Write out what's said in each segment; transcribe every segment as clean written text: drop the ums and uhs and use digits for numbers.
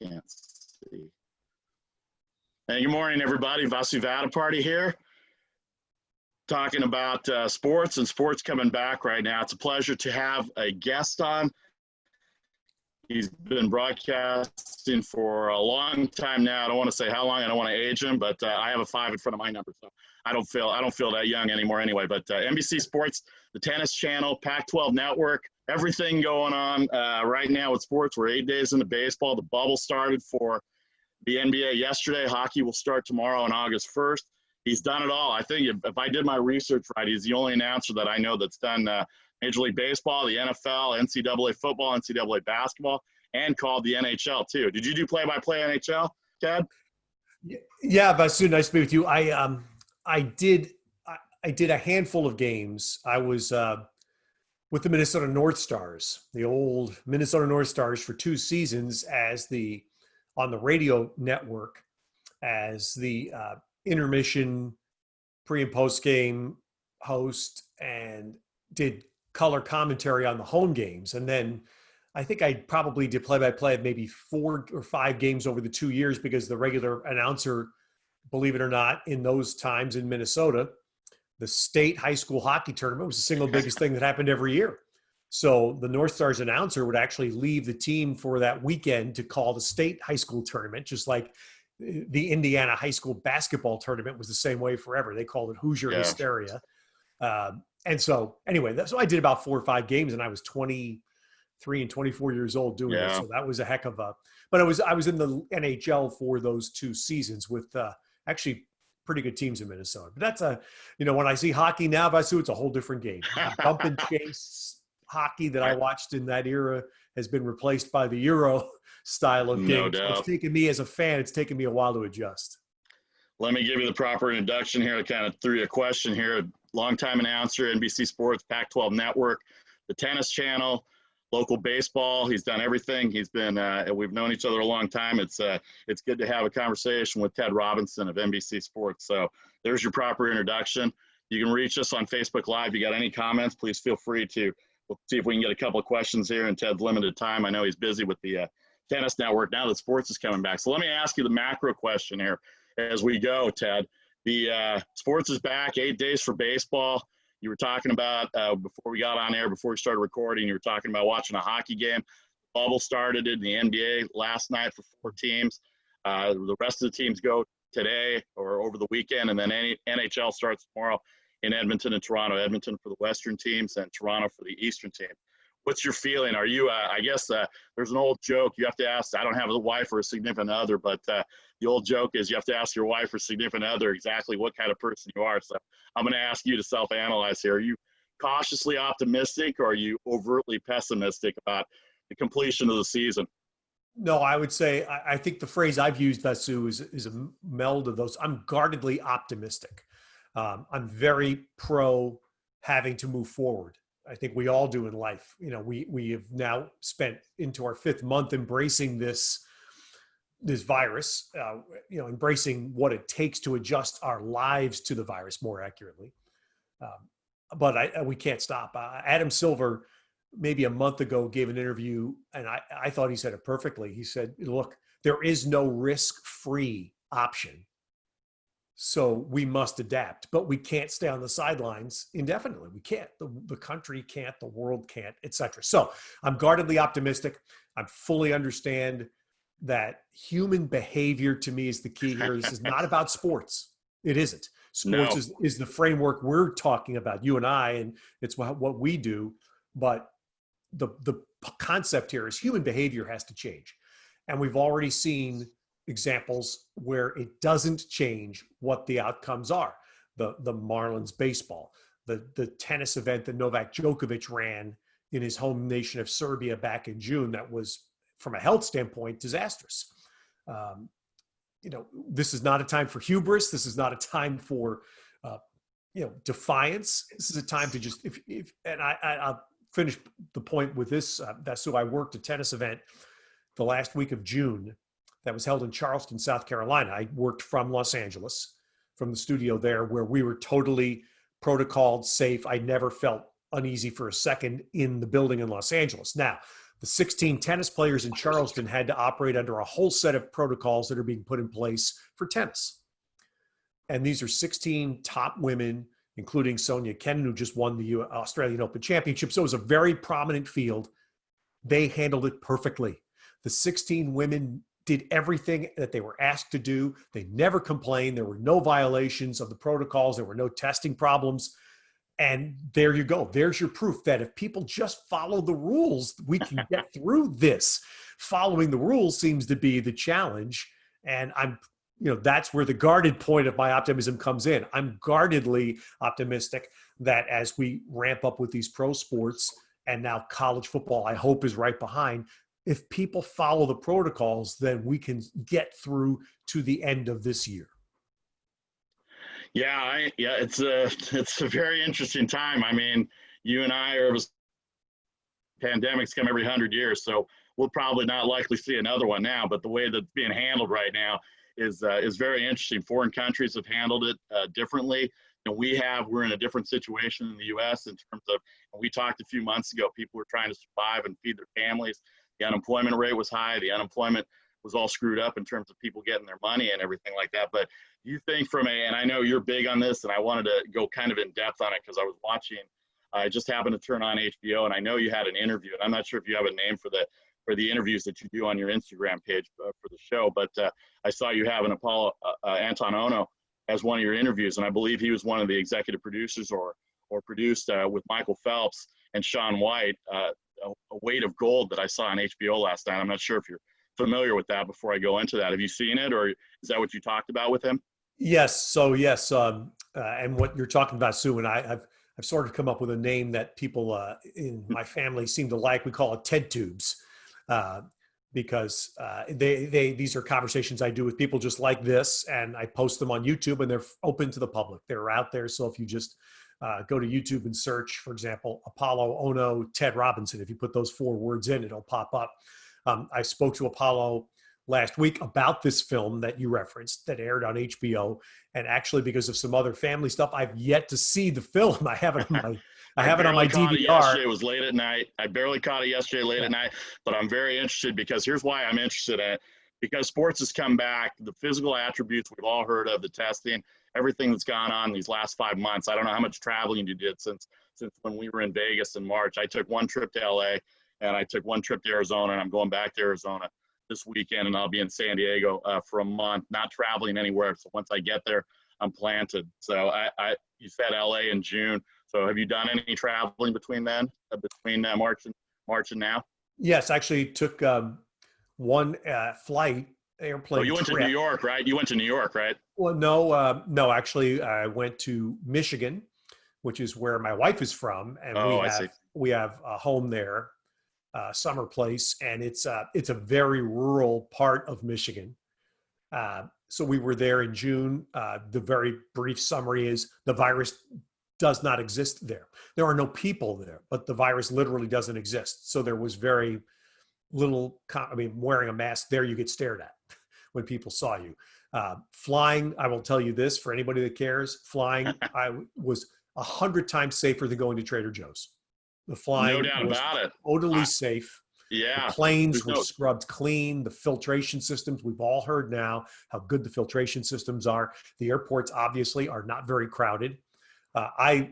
can't see. Hey, good morning, everybody. Vasu Vaddiparty here, talking about sports and sports coming back right now. It's a pleasure to have a guest on. He's been broadcasting for a long time now. I don't want to say how long. I don't want to age him, but I have a 5 in front of my number, so I don't feel that young anymore anyway. But NBC Sports, the Tennis Channel, Pac-12 Network, everything going on right now with sports. We're 8 days into baseball. The bubble started for the NBA yesterday. Hockey will start tomorrow on August 1st. He's done it all. I think if I did my research right, he's the only announcer that I know that's done Major League Baseball, the NFL, NCAA football, NCAA basketball, and called the NHL too. Did you do play-by-play NHL, Ted? Yeah, Vasu, nice to be with you. I did a handful of games. I was with the Minnesota North Stars, the old Minnesota North Stars, for 2 seasons on the radio network as the intermission, pre and post game host, and did color commentary on the home games. And then I think I probably did play-by-play of maybe 4 or 5 games over the 2 years, because the regular announcer, believe it or not, in those times in Minnesota, the state high school hockey tournament was the single biggest thing that happened every year. So the North Stars announcer would actually leave the team for that weekend to call the state high school tournament, just like the Indiana high school basketball tournament was the same way forever. They called it Hoosier Hysteria. And so anyway, so I did about 4 or 5 games, and I was 23 and 24 years old doing it. So that was a heck of a, but I was in the NHL for those 2 seasons with actually pretty good teams in Minnesota. But that's when I see hockey now, Vasu, it's a whole different game. Bump and chase hockey that I watched in that era has been replaced by the Euro style of game. So it's taken me as a fan, it's taken me a while to adjust. Let me give you the proper introduction here. I kind of threw you a question here. Longtime announcer, NBC Sports, Pac-12 Network, the Tennis Channel, local baseball. He's done everything. He's been, we've known each other a long time. It's good to have a conversation with Ted Robinson of NBC Sports. So there's your proper introduction. You can reach us on Facebook Live. You got any comments, please feel free to. We'll see if we can get a couple of questions here in Ted's limited time. I know he's busy with the Tennis Network now that sports is coming back. So let me ask you the macro question here as we go, Ted. The sports is back, 8 days for baseball. You were talking about before we got on air, before we started recording, you were talking about watching a hockey game. Bubble started in the NBA last night for 4 teams. The rest of the teams go today or over the weekend, and then NHL starts tomorrow in Edmonton and Toronto. Edmonton for the Western teams and Toronto for the Eastern team. What's your feeling? Are you, I guess there's an old joke you have to ask. I don't have a wife or a significant other, but the old joke is you have to ask your wife or significant other exactly what kind of person you are. So I'm going to ask you to self-analyze here. Are you cautiously optimistic, or are you overtly pessimistic about the completion of the season? No, I would say, I think the phrase I've used, Vasu, is a meld of those. I'm guardedly optimistic. I'm very pro having to move forward. I think we all do in life. We have now spent into our 5th month embracing this virus, embracing what it takes to adjust our lives to the virus more accurately. But we can't stop. Adam Silver, maybe a month ago, gave an interview, and I thought he said it perfectly. He said, look, there is no risk-free option. So we must adapt, but we can't stay on the sidelines indefinitely. We can't. The country can't. The world can't, et cetera. So I'm guardedly optimistic. I fully understand that human behavior, to me, is the key here. This is not about sports. It isn't. Sports is the framework we're talking about, you and I, and it's what we do. But the concept here is human behavior has to change. And we've already seen examples where it doesn't change what the outcomes are. The Marlins baseball, the tennis event that Novak Djokovic ran in his home nation of Serbia back in June, that was, from a health standpoint, disastrous. This is not a time for hubris. This is not a time for defiance. This is a time to just and I'll finish the point with this. So I worked a tennis event the last week of June that was held in Charleston, South Carolina. I worked from Los Angeles, from the studio there, where we were totally protocoled, safe. I never felt uneasy for a second in the building in Los Angeles. Now, The 16 tennis players in Charleston had to operate under a whole set of protocols that are being put in place for tennis. And these are 16 top women, including Sonia Kennan, who just won the Australian Open Championship. So it was a very prominent field. They handled it perfectly. The 16 women did everything that they were asked to do. They never complained. There were no violations of the protocols. There were no testing problems. And there you go. There's your proof that if people just follow the rules, we can get through this. Following the rules seems to be the challenge. And that's where the guarded point of my optimism comes in. I'm guardedly optimistic that as we ramp up with these pro sports, and now college football, I hope, is right behind, if people follow the protocols, then we can get through to the end of this year. Yeah, it's a very interesting time. I mean, you and I are pandemics come every 100 years, so we'll probably not likely see another one now. But the way that's being handled right now is very interesting. Foreign countries have handled it differently, and we're in a different situation in the U.S. in terms of. We talked a few months ago. People were trying to survive and feed their families. The unemployment rate was high. The unemployment was all screwed up in terms of people getting their money and everything like that. But you think and I know you're big on this, and I wanted to go kind of in depth on it because I was watching. I just happened to turn on HBO, and I know you had an interview, and I'm not sure if you have a name for the interviews that you do on your Instagram page for the show, but I saw you have an Anton Ono as one of your interviews, and I believe he was one of the executive producers or produced with Michael Phelps and Shaun White, a weight of gold that I saw on HBO last night. I'm not sure if you're familiar with that before I go into that. Have you seen it, or is that what you talked about with him? Yes. So yes. And what you're talking about, Sue, and I've sort of come up with a name that people in my family seem to like. We call it TED Tubes. Because these are conversations I do with people just like this, and I post them on YouTube, and they're open to the public. They're out there. So if you just go to YouTube and search, for example, Apollo Ono, Ted Robinson, if you put those 4 words in, it'll pop up. I spoke to Apollo last week about this film that you referenced that aired on HBO. And actually, because of some other family stuff, I've yet to see the film. I have it on my I have it on my DVR. Yesterday. It was late at night. I barely caught it yesterday late at night, but I'm very interested because here's why I'm interested in it. Because sports has come back, the physical attributes we've all heard of, the testing, everything that's gone on these last 5 months. I don't know how much traveling you did since when we were in Vegas in March. I took one trip to LA and I took one trip to Arizona, and I'm going back to Arizona this weekend, and I'll be in San Diego for a month, not traveling anywhere. So once I get there, I'm planted. So you said LA in June. So have you done any traveling between then, between March and now? Yes, actually took one airplane. Oh, you went to New York, right? You went to New York, right? Well, no. Actually, I went to Michigan, which is where my wife is from, and we have a home there, summer place, and it's a very rural part of Michigan. So we were there in June. The very brief summary is the virus does not exist there. There are no people there, but the virus literally doesn't exist. So there was very little, wearing a mask there, you get stared at when people saw you. Flying, I will tell you this, for anybody that cares, flying, I was 100 times safer than going to Trader Joe's. The flying was totally safe. Yeah. The planes were scrubbed clean. The filtration systems, we've all heard now how good the filtration systems are. The airports obviously are not very crowded. I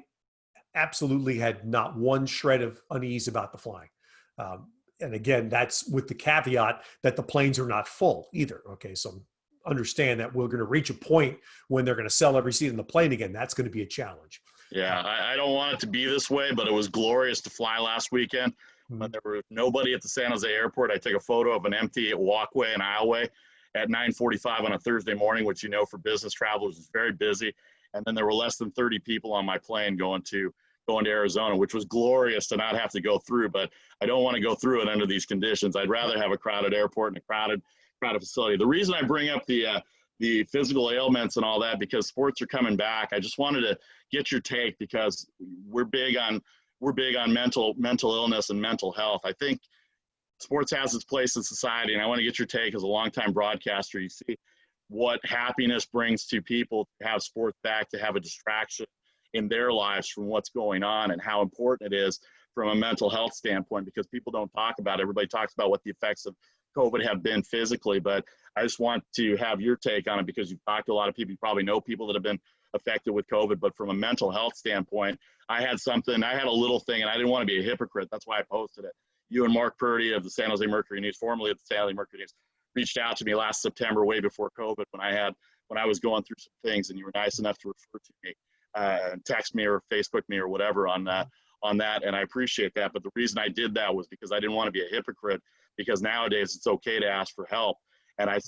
absolutely had not one shred of unease about the flying. And again, that's with the caveat that the planes are not full either. Okay, so understand that we're going to reach a point when they're going to sell every seat in the plane again. That's going to be a challenge. Yeah, I don't want it to be this way, but it was glorious to fly last weekend. When there was nobody at the San Jose airport, I took a photo of an empty walkway and aisleway at 9:45 on a Thursday morning, which, for business travelers is very busy. And then there were less than 30 people on my plane going to Arizona, which was glorious to not have to go through. But I don't want to go through it under these conditions. I'd rather have a crowded airport and a crowded facility. The reason I bring up the physical ailments and all that, because sports are coming back. I just wanted to get your take because we're big on mental illness and mental health. I think sports has its place in society, and I want to get your take as a longtime broadcaster. You see what happiness brings to people to have sports back, to have a distraction in their lives from what's going on, and how important it is from a mental health standpoint, because people don't talk about it. Everybody talks about what the effects of COVID have been physically, but I just want to have your take on it, because you've talked to a lot of people. You probably know people that have been affected with COVID, but from a mental health standpoint, I had a little thing, and I didn't want to be a hypocrite. That's why I posted it. You and Mark Purdy of the San Jose Mercury News, formerly of the San Jose Mercury News, reached out to me last September, way before COVID, when I was going through some things, and you were nice enough to refer to me, text me or Facebook me or whatever on that. And I appreciate that. But the reason I did that was because I didn't want to be a hypocrite, because nowadays it's okay to ask for help. And I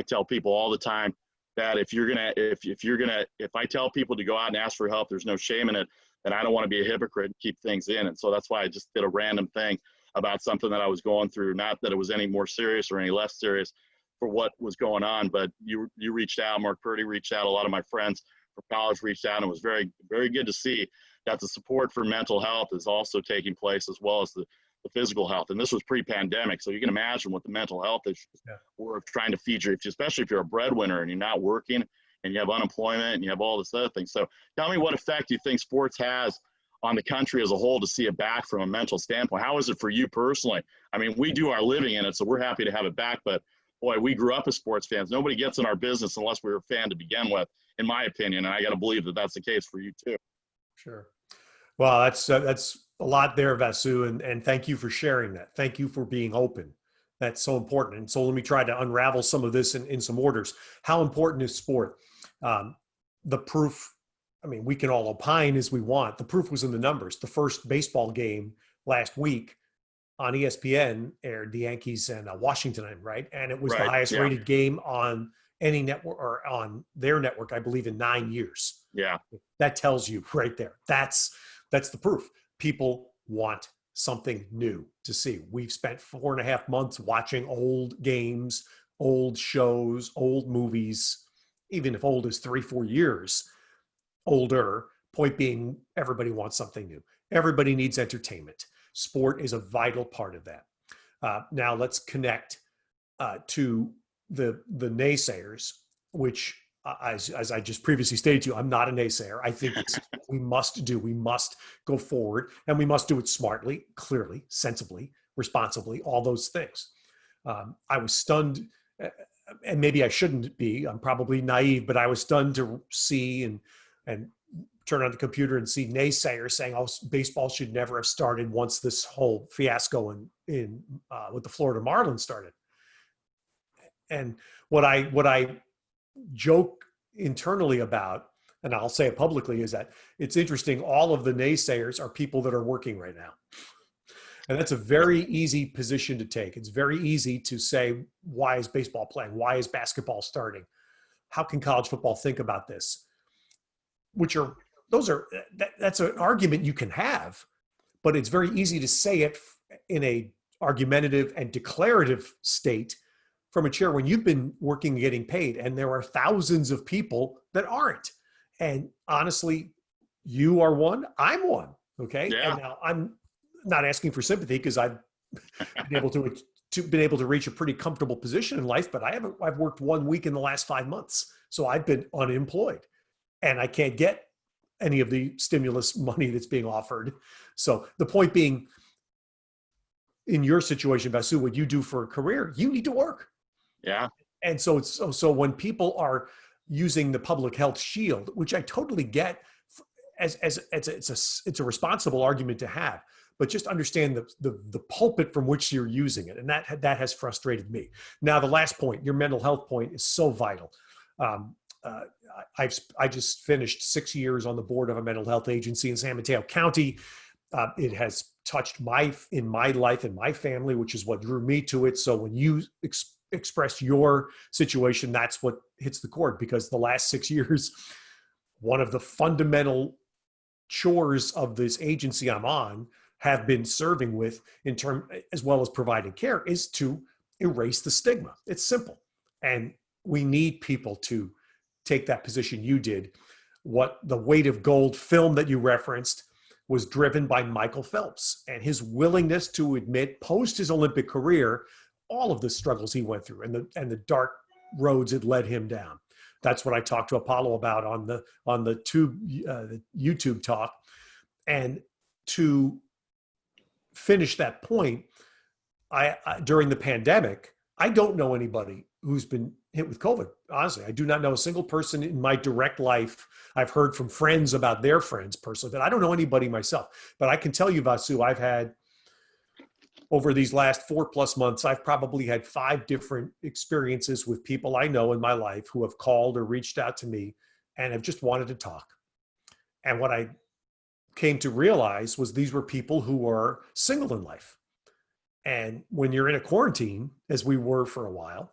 tell people all the time that if I tell people to go out and ask for help, there's no shame in it, then I don't want to be a hypocrite and keep things in. And so that's why I just did a random thing about something that I was going through. Not that it was any more serious or any less serious for what was going on, but you reached out, Mark Purdy reached out, a lot of my friends from college reached out, and it was very, very good to see that the support for mental health is also taking place, as well as the physical health. And this was pre-pandemic, so you can imagine what the mental health issues were of trying to feed especially if you're a breadwinner and you're not working and you have unemployment and you have all this other thing. So tell me what effect you think sports has on the country as a whole to see it back from a mental standpoint. How is it for you personally? I mean, we do our living in it, so we're happy to have it back, but boy, we grew up as sports fans. Nobody gets in our business unless we were a fan to begin with, in my opinion. And I got to believe that that's the case for you too. Sure. Well, that's a lot there, Vasu, and thank you for sharing that. Thank you for being open. That's so important. And so let me try to unravel some of this in some orders. How important is sport? The proof, I mean, we can all opine as we want. The proof was in the numbers. The first baseball game last week on ESPN aired the Yankees and Washington, right? And it was the highest rated game on any network, or on their network, I believe, in 9 years. Yeah. That tells you right there. That's the proof. People want something new to see. We've spent 4.5 months watching old games, old shows, old movies, even if old is 3-4 years older. Point being, everybody wants something new. Everybody needs entertainment. Sport is a vital part of that. Now let's connect to the naysayers, which, as I just previously stated to you, I'm not a naysayer. I think we must do. We must go forward, and we must do it smartly, clearly, sensibly, responsibly, all those things. I was stunned, and maybe I shouldn't be. I'm probably naive, but I was stunned to see and turn on the computer and see naysayers saying, "Oh, baseball should never have started once this whole fiasco in with the Florida Marlins started." And what I joke internally about, and I'll say it publicly, is that it's interesting. All of the naysayers are people that are working right now. And that's a very easy position to take. It's very easy to say, why is baseball playing? Why is basketball starting? How can college football think about this? That's an argument you can have, but it's very easy to say it in a argumentative and declarative state from a chair when you've been working and getting paid, and there are thousands of people that aren't. And honestly, you are one, I'm one. Okay. Yeah. And now I'm not asking for sympathy, because I've been able to reach a pretty comfortable position in life, but I've worked 1 week in the last 5 months. So I've been unemployed and I can't get any of the stimulus money that's being offered. So the point being, in your situation, Vasu, what you do for a career, you need to work. Yeah. And so so when people are using the public health shield, which I totally get, as it's a responsible argument to have, but just understand the pulpit from which you're using it. And that has frustrated me. Now, the last point, your mental health point, is so vital. I just finished 6 years on the board of a mental health agency in San Mateo County. It has touched in my life and my family, which is what drew me to it. So when you express your situation, that's what hits the chord, because the last 6 years, one of the fundamental chores of this agency I'm on have been serving with, as well as providing care, is to erase the stigma. It's simple. And we need people to take that position you did. What the Weight of Gold film that you referenced was driven by Michael Phelps and his willingness to admit, post his Olympic career, all of the struggles he went through and the dark roads it led him down. That's what I talked to Apollo about on the YouTube talk. And to finish that point, I during the pandemic, I don't know anybody who's been hit with COVID. Honestly, I do not know a single person in my direct life. I've heard from friends about their friends personally, but I don't know anybody myself. But I can tell you, Vasu, I've had over these last 4+ months, I've probably had 5 different experiences with people I know in my life who have called or reached out to me and have just wanted to talk. And what I came to realize was these were people who were single in life. And when you're in a quarantine, as we were for a while,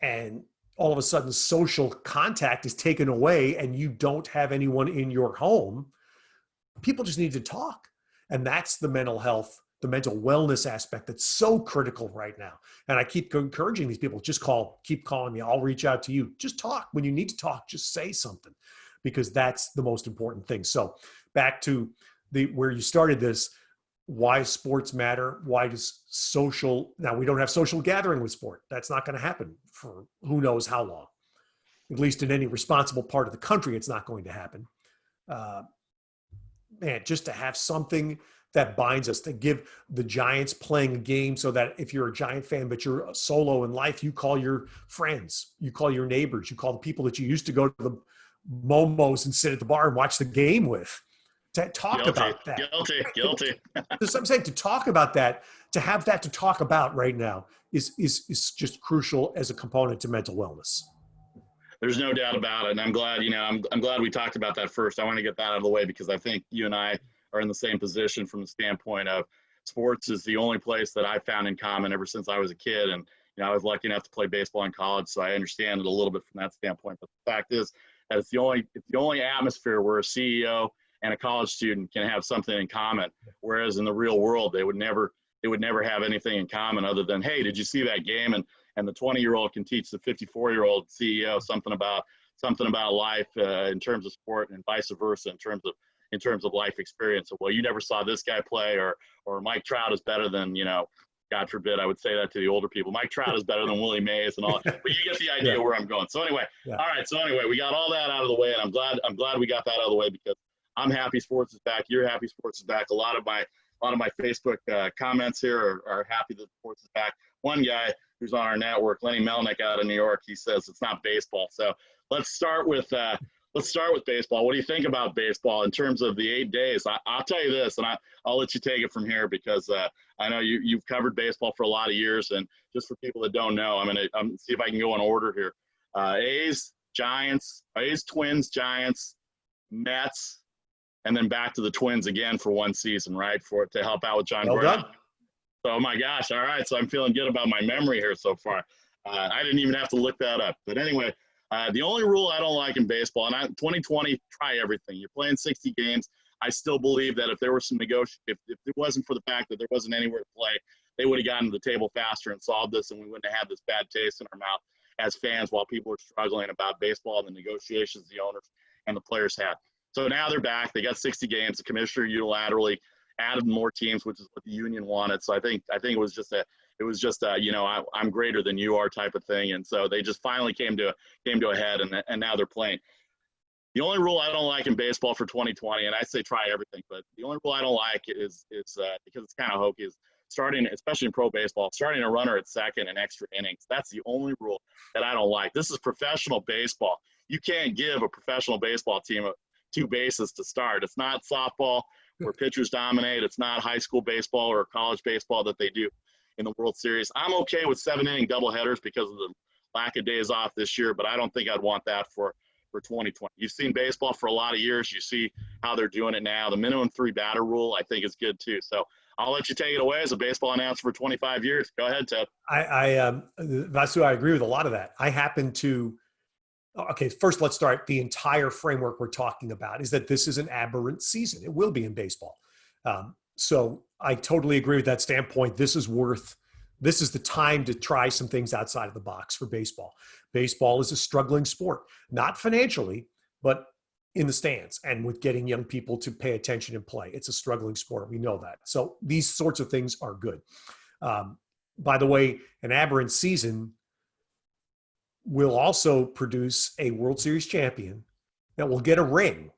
and all of a sudden social contact is taken away and you don't have anyone in your home, people just need to talk. And that's the mental health, the mental wellness aspect that's so critical right now. And I keep encouraging these people, just keep calling me. I'll reach out to you. Just talk. When you need to talk, just say something, because that's the most important thing. So back to where you started this, why sports matter. Why does now we don't have social gathering with sport. That's not going to happen for who knows how long. At least in any responsible part of the country, it's not going to happen. Man, just to have something that binds us, to give the Giants playing a game so that if you're a Giant fan, but you're solo in life, you call your friends, you call your neighbors, you call the people that you used to go to the Momos and sit at the bar and watch the game with, to talk about that. Guilty. I'm saying, to talk about that, to have that to talk about right now is just crucial as a component to mental wellness. There's no doubt about it. And I'm glad, I'm glad we talked about that first. I want to get that out of the way because I think you and I are in the same position from the standpoint of sports is the only place that I found in common ever since I was a kid. And, I was lucky enough to play baseball in college, so I understand it a little bit from that standpoint. But the fact is that it's the only atmosphere where a CEO and a college student can have something in common. Whereas in the real world, they would never have anything in common other than, hey, did you see that game? And the 20-year-old can teach the 54-year-old CEO something about life in terms of sport, and vice versa in terms of life experience. So, well, you never saw this guy play, or Mike Trout is better than, God forbid I would say that to the older people. Mike Trout is better than Willie Mays and all. But you get the idea where I'm going. So anyway, all right. So anyway, we got all that out of the way, and I'm glad we got that out of the way because I'm happy sports is back. You're happy sports is back. A lot of my Facebook comments here are happy that sports is back. One guy who's on our network, Lenny Melnick out of New York, he says it's not baseball. So let's start with baseball. What do you think about baseball in terms of the 8 days? I'll tell you this, and I'll let you take it from here because I know you've covered baseball for a lot of years. And just for people that don't know, I'm gonna see if I can go in order here. A's, Twins, Giants, Mets, and then back to the Twins again for one season, right? To help out with John Gordon. So, oh my gosh, all right. So I'm feeling good about my memory here so far. I didn't even have to look that up. But anyway, the only rule I don't like in baseball, and 2020, try everything. You're playing 60 games. I still believe that if there were some if it wasn't for the fact that there wasn't anywhere to play, they would have gotten to the table faster and solved this, and we wouldn't have had this bad taste in our mouth as fans while people are struggling about baseball and the negotiations the owners and the players had. So now they're back. They got 60 games. The commissioner unilaterally added more teams, which is what the union wanted. So I think it was just I'm greater than you are type of thing. And so they just finally came to a head, and now they're playing. The only rule I don't like in baseball for 2020, and I say try everything, but the only rule I don't like is because it's kind of hokey, is starting, especially in pro baseball, starting a runner at second in extra innings. That's the only rule that I don't like. This is professional baseball. You can't give a professional baseball team 2 bases to start. It's not softball where pitchers dominate. It's not high school baseball or college baseball that they do in the World Series. I'm okay with 7-inning doubleheaders because of the lack of days off this year, but I don't think I'd want that for 2020. You've seen baseball for a lot of years. You see how they're doing it now. The minimum 3 batter rule, I think, is good too. So I'll let you take it away as a baseball announcer for 25 years. Go ahead, Ted. Vasu, I agree with a lot of that. Okay, first let's start. The entire framework we're talking about is that this is an aberrant season. It will be in baseball. So I totally agree with that standpoint. This is the time to try some things outside of the box for baseball. Baseball is a struggling sport, not financially, but in the stands and with getting young people to pay attention and play. It's a struggling sport. We know that. So these sorts of things are good. By the way, an aberrant season will also produce a World Series champion that will get a ring.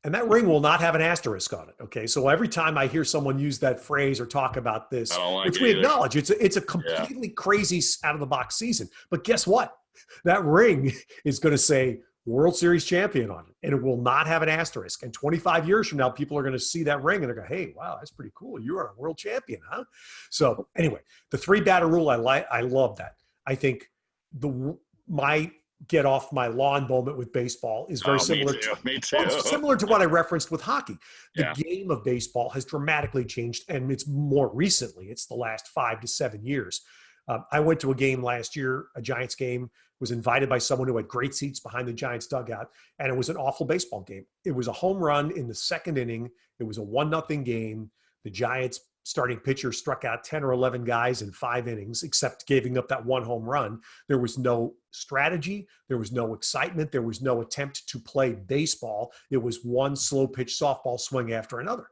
And that ring will not have an asterisk on it. Okay. So every time I hear someone use that phrase or talk about I this, don't like which it we either. acknowledge, it's a Yeah. completely crazy out of the box season. But guess what? That ring is going to say World Series champion on it, and it will not have an asterisk. And 25 years from now, people are going to see that ring and they're going, hey, wow, that's pretty cool. You are a world champion, huh? So anyway, the 3-batter rule, I love that. I think my get off my lawn moment with baseball is very similar Me too. well, it's similar to what I referenced with hockey. The Yeah. game of baseball has dramatically changed, and it's more recently. It's the last 5 to 7 years. I went to a game last year, a Giants game, was invited by someone who had great seats behind the Giants dugout, and it was an awful baseball game. It was a home run in the second inning. It was a 1-0 game. The Giants starting pitcher struck out 10 or 11 guys in 5 innings, except giving up that one home run. There was no strategy. There was no excitement. There was no attempt to play baseball. It was one slow pitch softball swing after another.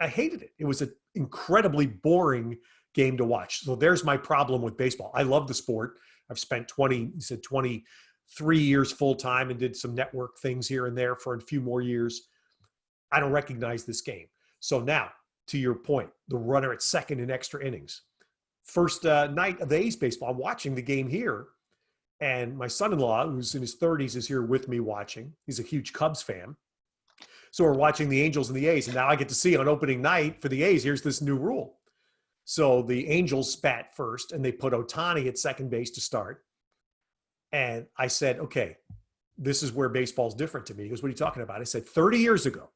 I hated it. It was an incredibly boring game to watch. So there's my problem with baseball. I love the sport. I've spent 23 years full time and did some network things here and there for a few more years. I don't recognize this game. So now, to your point, the runner at second in extra innings. First night of the A's baseball, I'm watching the game here, and my son-in-law, who's in his 30s, is here with me watching. He's a huge Cubs fan. So we're watching the Angels and the A's, and now I get to see on opening night for the A's, here's this new rule. So the Angels bat first, and they put Ohtani at second base to start. And I said, okay, this is where baseball's different to me. He goes, what are you talking about? I said, 30 years ago,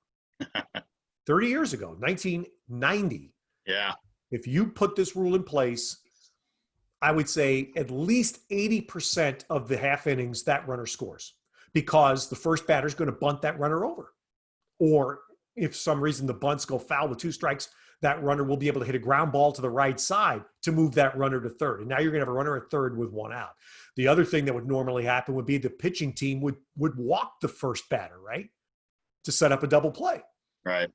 1990. Yeah. If you put this rule in place, I would say at least 80% of the half innings that runner scores, because the first batter is going to bunt that runner over. Or if for some reason the bunts go foul with 2 strikes, that runner will be able to hit a ground ball to the right side to move that runner to third. And now you're going to have a runner at third with 1 out. The other thing that would normally happen would be the pitching team would walk the first batter, right, to set up a double play. Right.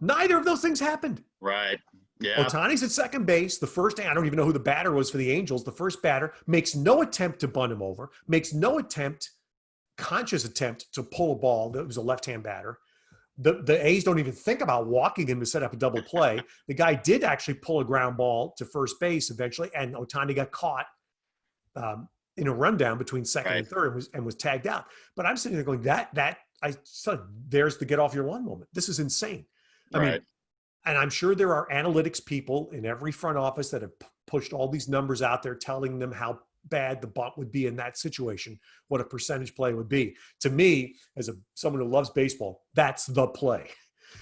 Neither of those things happened. Right. Yeah. Ohtani's at second base. The first, I don't even know who the batter was for the Angels. The first batter makes no attempt to bunt him over, makes no conscious attempt to pull a ball. That was a left-hand batter. The A's don't even think about walking him to set up a double play. The guy did actually pull a ground ball to first base eventually, and Ohtani got caught in a rundown between second and third and was tagged out. But I'm sitting there going, there's the get off your lawn moment. This is insane. I mean, and I'm sure there are analytics people in every front office that have pushed all these numbers out there telling them how bad the bunt would be in that situation, what a percentage play would be. To me, as someone who loves baseball, that's the play.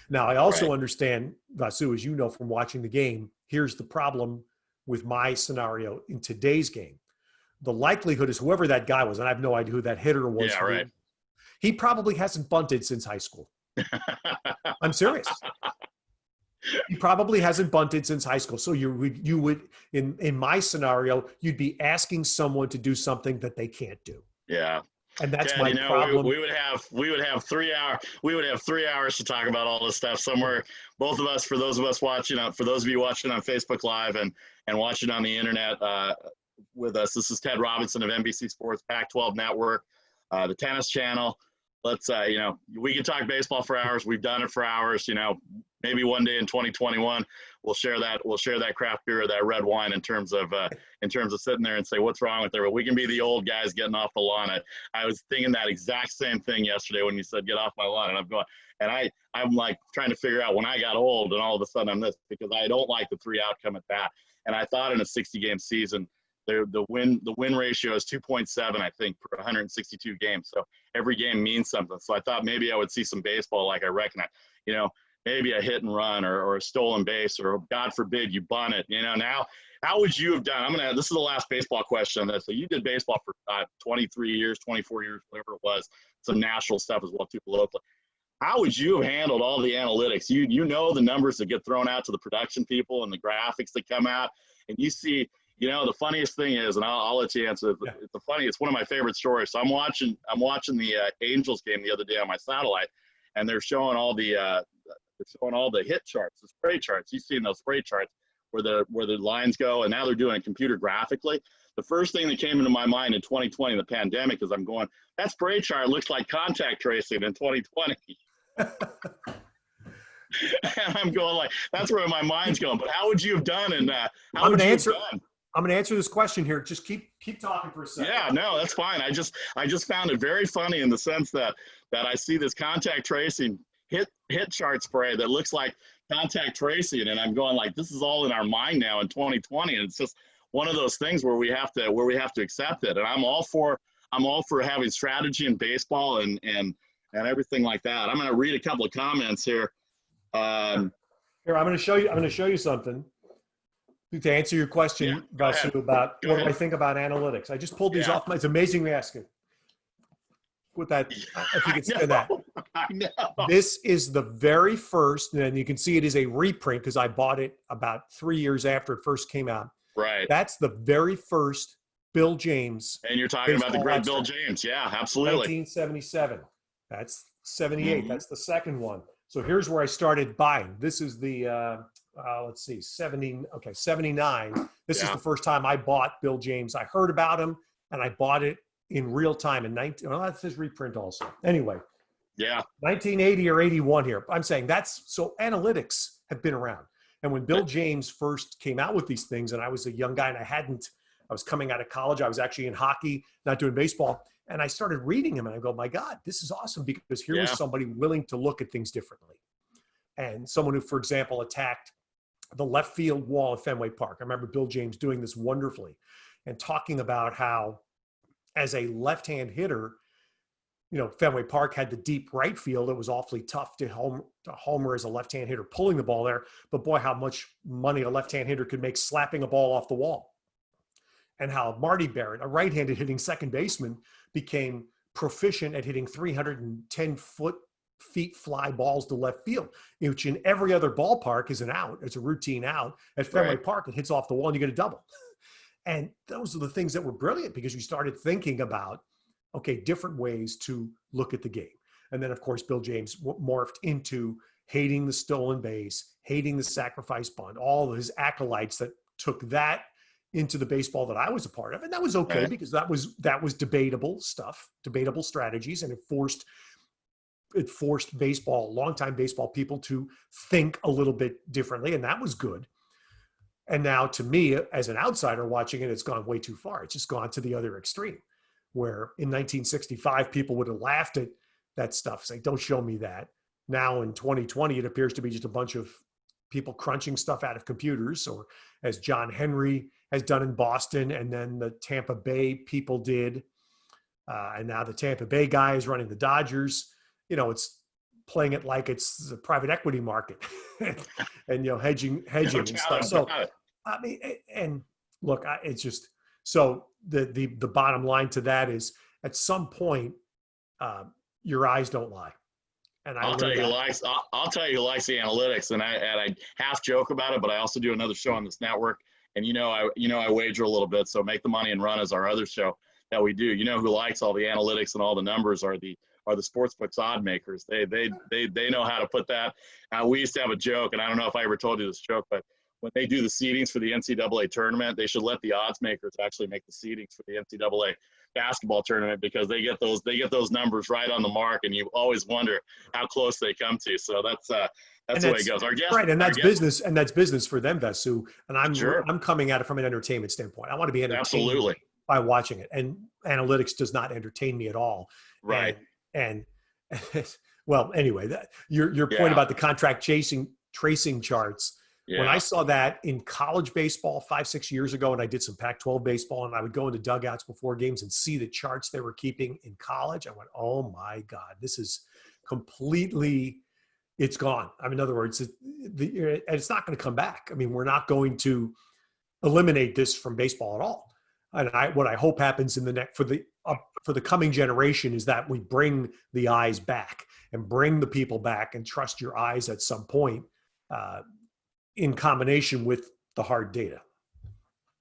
Now, I also understand, Vasu, as you know from watching the game, here's the problem with my scenario in today's game. The likelihood is whoever that guy was, and I have no idea who that hitter was. Yeah, right. He probably hasn't bunted since high school. I'm serious. He probably hasn't bunted since high school. So you would in my scenario, you'd be asking someone to do something that they can't do. Yeah. And that's my problem. We would have 3 hours to talk about all this stuff somewhere. Both of us, for those of us watching, for those of you watching on Facebook Live and watching on the internet with us, this is Ted Robinson of NBC Sports Pac-12 Network, the Tennis Channel. Let's we can talk baseball for hours. We've done it for hours. Maybe one day in 2021 we'll share that craft beer or that red wine in terms of sitting there and say what's wrong with it. But we can be the old guys getting off the lawn. I was thinking that exact same thing yesterday when you said get off my lawn, and I'm going, and I'm like trying to figure out when I got old, and all of a sudden I'm this, because I don't like the 3 outcome at bat. And I thought in a 60-game season, the win ratio is 2.7, I think, per 162 games. So every game means something. So I thought maybe I would see some baseball like I recognize, maybe a hit and run or a stolen base, or God forbid you bunt it. Now how would you have done? This is the last baseball question on this. So you did baseball for 23 years, 24 years, whatever it was, some national stuff as well too locally. How would you have handled all the analytics? You know the numbers that get thrown out to the production people and the graphics that come out, and you see. The funniest thing is, and I'll let you answer. Yeah. It's one of my favorite stories. So I'm watching the Angels game the other day on my satellite, and they're showing all the hit charts, the spray charts. You've seen those spray charts where the lines go, and now they're doing it computer graphically. The first thing that came into my mind in 2020, the pandemic, is I'm going, that spray chart looks like contact tracing in 2020. And I'm going like, that's where my mind's going. But how would you have done? And how I'm would going to you answer. have done? I'm going to answer this question here. Just keep talking for a second. Yeah, no, that's fine. I just found it very funny in the sense that I see this contact tracing hit chart spray that looks like contact tracing, and I'm going like, this is all in our mind now in 2020, and it's just one of those things where we have to accept it. And I'm all for having strategy in baseball and everything like that. I'm going to read a couple of comments here. Here, I'm going to show you something to answer your question, Vasu, about what do I think about analytics. I just pulled these off. It's amazing we ask you. With that, if you can see that. I know. This is the very first, and you can see it is a reprint because I bought it about 3 years after it first came out. Right. That's the very first Bill James. And you're talking about the great Bill James. Yeah, absolutely. 1977. That's 78. That's the second one. So here's where I started buying. This is the, let's see, 79. This is the first time I bought Bill James. I heard about him, and I bought it in real time in that's his reprint also. Anyway. Yeah. 1980 or 81 here. I'm saying so analytics have been around. And when Bill James first came out with these things, and I was a young guy and I was coming out of college. I was actually in hockey, not doing baseball. And I started reading him and I go, my God, this is awesome, because here was somebody willing to look at things differently. And someone who, for example, attacked the left field wall at Fenway Park. I remember Bill James doing this wonderfully and talking about how, as a left-hand hitter, Fenway Park had the deep right field. It was awfully tough to homer as a left-hand hitter pulling the ball there. But boy, how much money a left-hand hitter could make slapping a ball off the wall. And how Marty Barrett, a right-handed hitting second baseman, became proficient at hitting 310 feet fly balls to left field, which in every other ballpark is an out. It's a routine out. At Fenway Park, it hits off the wall and you get a double. And those are the things that were brilliant, because you started thinking about, okay, different ways to look at the game. And then, of course, Bill James morphed into hating the stolen base, hating the sacrifice bunt, all of his acolytes that took that into the baseball that I was a part of. And that was okay, because that was debatable stuff, debatable strategies, and it forced baseball, longtime baseball people to think a little bit differently, and that was good. And now, to me, as an outsider watching it, it's gone way too far. It's just gone to the other extreme, where in 1965, people would have laughed at that stuff, say, don't show me that. Now in 2020, it appears to be just a bunch of people crunching stuff out of computers, or as John Henry has done in Boston, and then the Tampa Bay people did. And now the Tampa Bay guy is running the Dodgers. It's playing it like it's the private equity market and, hedging and stuff. So, I mean, and look, it's just, so the bottom line to that is, at some point, your eyes don't lie. And I'll tell you who likes the analytics, and I half joke about it, but I also do another show on this network, and I wager a little bit. So Make the Money and Run is our other show that we do. Who likes all the analytics and all the numbers are the sportsbooks odd makers. They know how to put that. We used to have a joke, and I don't know if I ever told you this joke, but when they do the seedings for the NCAA tournament, they should let the odds makers actually make the seedings for the NCAA basketball tournament, because they get those numbers right on the mark, and you always wonder how close they come to. So that's the way it goes. And that's business for them, Vasu. And I'm coming at it from an entertainment standpoint. I want to be entertained by watching it, and analytics does not entertain me at all. Right. And well, anyway, your point about the contract tracing charts. Yeah. When I saw that in college baseball 5-6 years ago, and I did some Pac-12 baseball, and I would go into dugouts before games and see the charts they were keeping in college, I went, oh my God, this is completely, it's gone. I mean, in other words, it's not going to come back. I mean, we're not going to eliminate this from baseball at all. And what I hope happens in the next, for the coming generation, is that we bring the eyes back and bring the people back, and trust your eyes at some point, in combination with the hard data.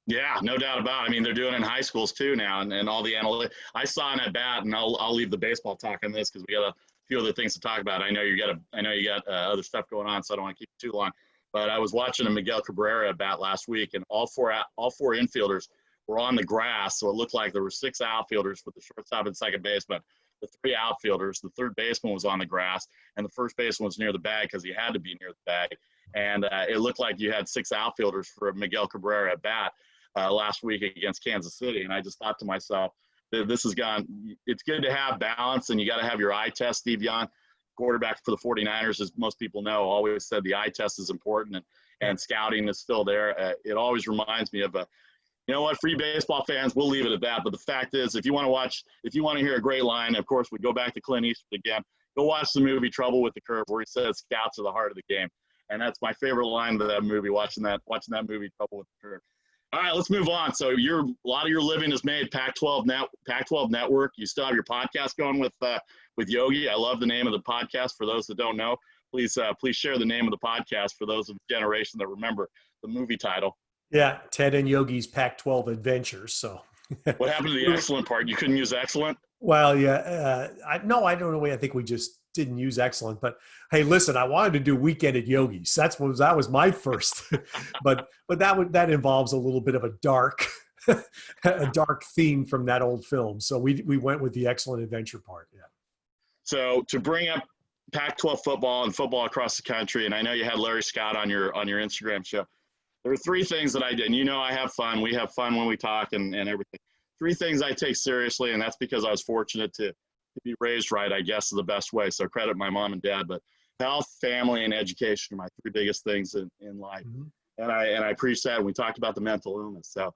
Yeah, no doubt about it. I mean, they're doing it in high schools too now, and all the analytics. I saw in at bat, and I'll leave the baseball talk on this, because we got a few other things to talk about. I know you got other stuff going on, so I don't want to keep it too long. But I was watching a Miguel Cabrera at bat last week, and all four infielders were on the grass, so it looked like there were 6 outfielders with the shortstop and second baseman the three outfielders. The third baseman was on the grass, and the first baseman was near the bag because he had to be near the bag. And it looked like you had six outfielders for Miguel Cabrera at bat last week against Kansas City. And I just thought to myself, this has gone. It's good to have balance, and you got to have your eye test. Steve Young, quarterback for the 49ers, as most people know, always said the eye test is important, and scouting is still there. It always reminds me of you know what, free baseball fans, we'll leave it at that. But the fact is, if you want to hear a great line, of course, we go back to Clint Eastwood again. Go watch the movie Trouble with the Curve, where he says scouts are the heart of the game. And that's my favorite line of that movie, watching that movie Trouble with the Curve. All right, let's move on. So a lot of your living is made Pac-12 Network. You still have your podcast going with Yogi. I love the name of the podcast. For those that don't know, please share the name of the podcast for those of the generation that remember the movie title. Yeah, Ted and Yogi's Pac-12 Adventures. So, what happened to the excellent part? You couldn't use excellent? Well, yeah, I don't know. I think we just didn't use excellent. But hey, listen, I wanted to do Weekend at Yogi's. That was my first, but that involves a little bit of a dark theme from that old film. So we went with the excellent adventure part. Yeah. So to bring up Pac-12 football and football across the country, and I know you had Larry Scott on your Instagram show. There are three things that I did. And you know I have fun. We have fun when we talk and everything. Three things I take seriously, and that's because I was fortunate to be raised right, I guess, is the best way. So credit my mom and dad. But health, family, and education are my three biggest things in life. Mm-hmm. And I preach that. We talked about the mental illness. So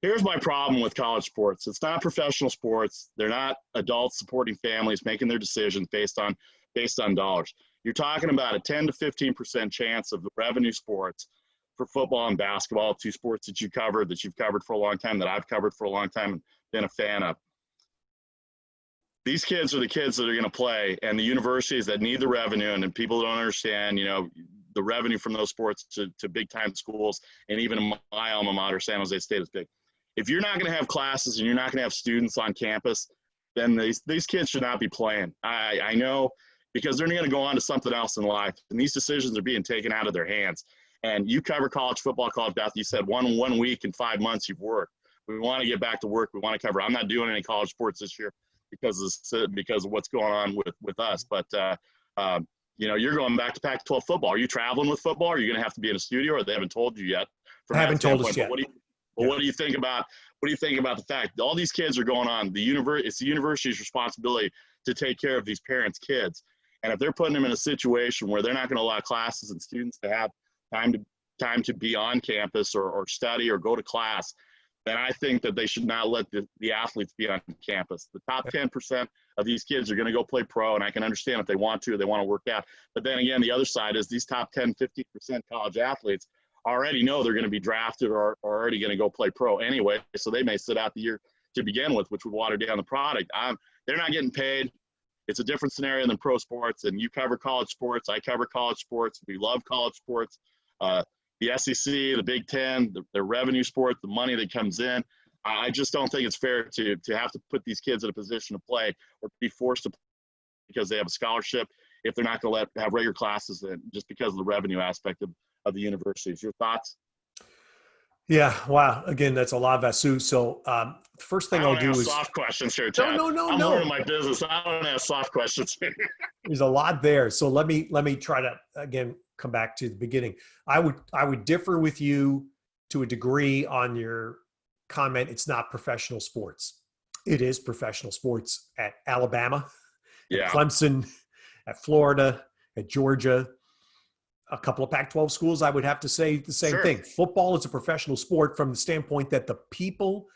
here's my problem with college sports. It's not professional sports. They're not adults supporting families making their decisions based on dollars. You're talking about a 10 to 15% chance of the revenue sports for football and basketball, two sports that you've covered for a long time, that I've covered for a long time and been a fan of. These kids are the kids that are going to play, and the universities that need the revenue, and people don't understand, the revenue from those sports to big-time schools, and even in my alma mater, San Jose State, is big. If you're not going to have classes and you're not going to have students on campus, then these kids should not be playing. I know, because they're going to go on to something else in life, and these decisions are being taken out of their hands. And you cover college football, college basketball. You said one week in 5 months you've worked. We want to get back to work. We want to cover. I'm not doing any college sports this year because of what's going on with us. But you're going back to Pac-12 football. Are you traveling with football? Are you going to have to be in a studio, or they haven't told you yet? They haven't told us yet. What do you think about the fact that all these kids are going on? It's the university's responsibility to take care of these parents' kids. And if they're putting them in a situation where they're not going to allow classes and students to have time to be on campus or study or go to class, then I think that they should not let the athletes be on campus. The top 10% of these kids are going to go play pro, and I can understand if they want to work out. But then again, the other side is these top 10, 15% college athletes already know they're going to be drafted or already going to go play pro anyway, so they may sit out the year to begin with, which would water down the product. They're not getting paid. It's a different scenario than pro sports, and you cover college sports. I cover college sports. We love college sports. The SEC, the Big Ten, the revenue sport, the money that comes in. I just don't think it's fair to have to put these kids in a position to play or be forced to play because they have a scholarship if they're not going to have regular classes, just because of the revenue aspect of the universities. Your thoughts? Yeah. Wow. Again, that's a lot, Vasu. So first thing I'll do is soft questions here, Chad. No. I'm learning my business. I don't ask soft questions. There's a lot there. So let me try to, again, come back to the beginning. I would differ with you to a degree on your comment. It's not professional sports. It is professional sports at Alabama, at Clemson, at Florida, at Georgia, a couple of Pac-12 schools. I would have to say the same thing. Football is a professional sport from the standpoint that the people,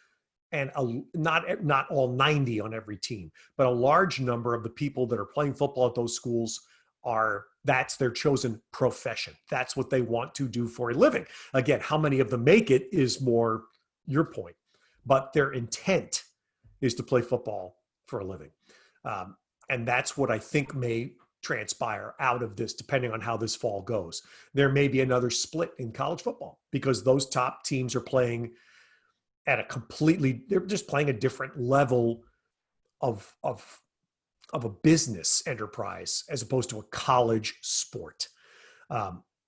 and not all 90 on every team, but a large number of the people that are playing football at those schools that's their chosen profession. That's what they want to do for a living. Again, how many of them make it is more your point, but their intent is to play football for a living. And that's what I think may transpire out of this, depending on how this fall goes. There may be another split in college football because those top teams are playing at they're just playing a different level of a business enterprise as opposed to a college sport.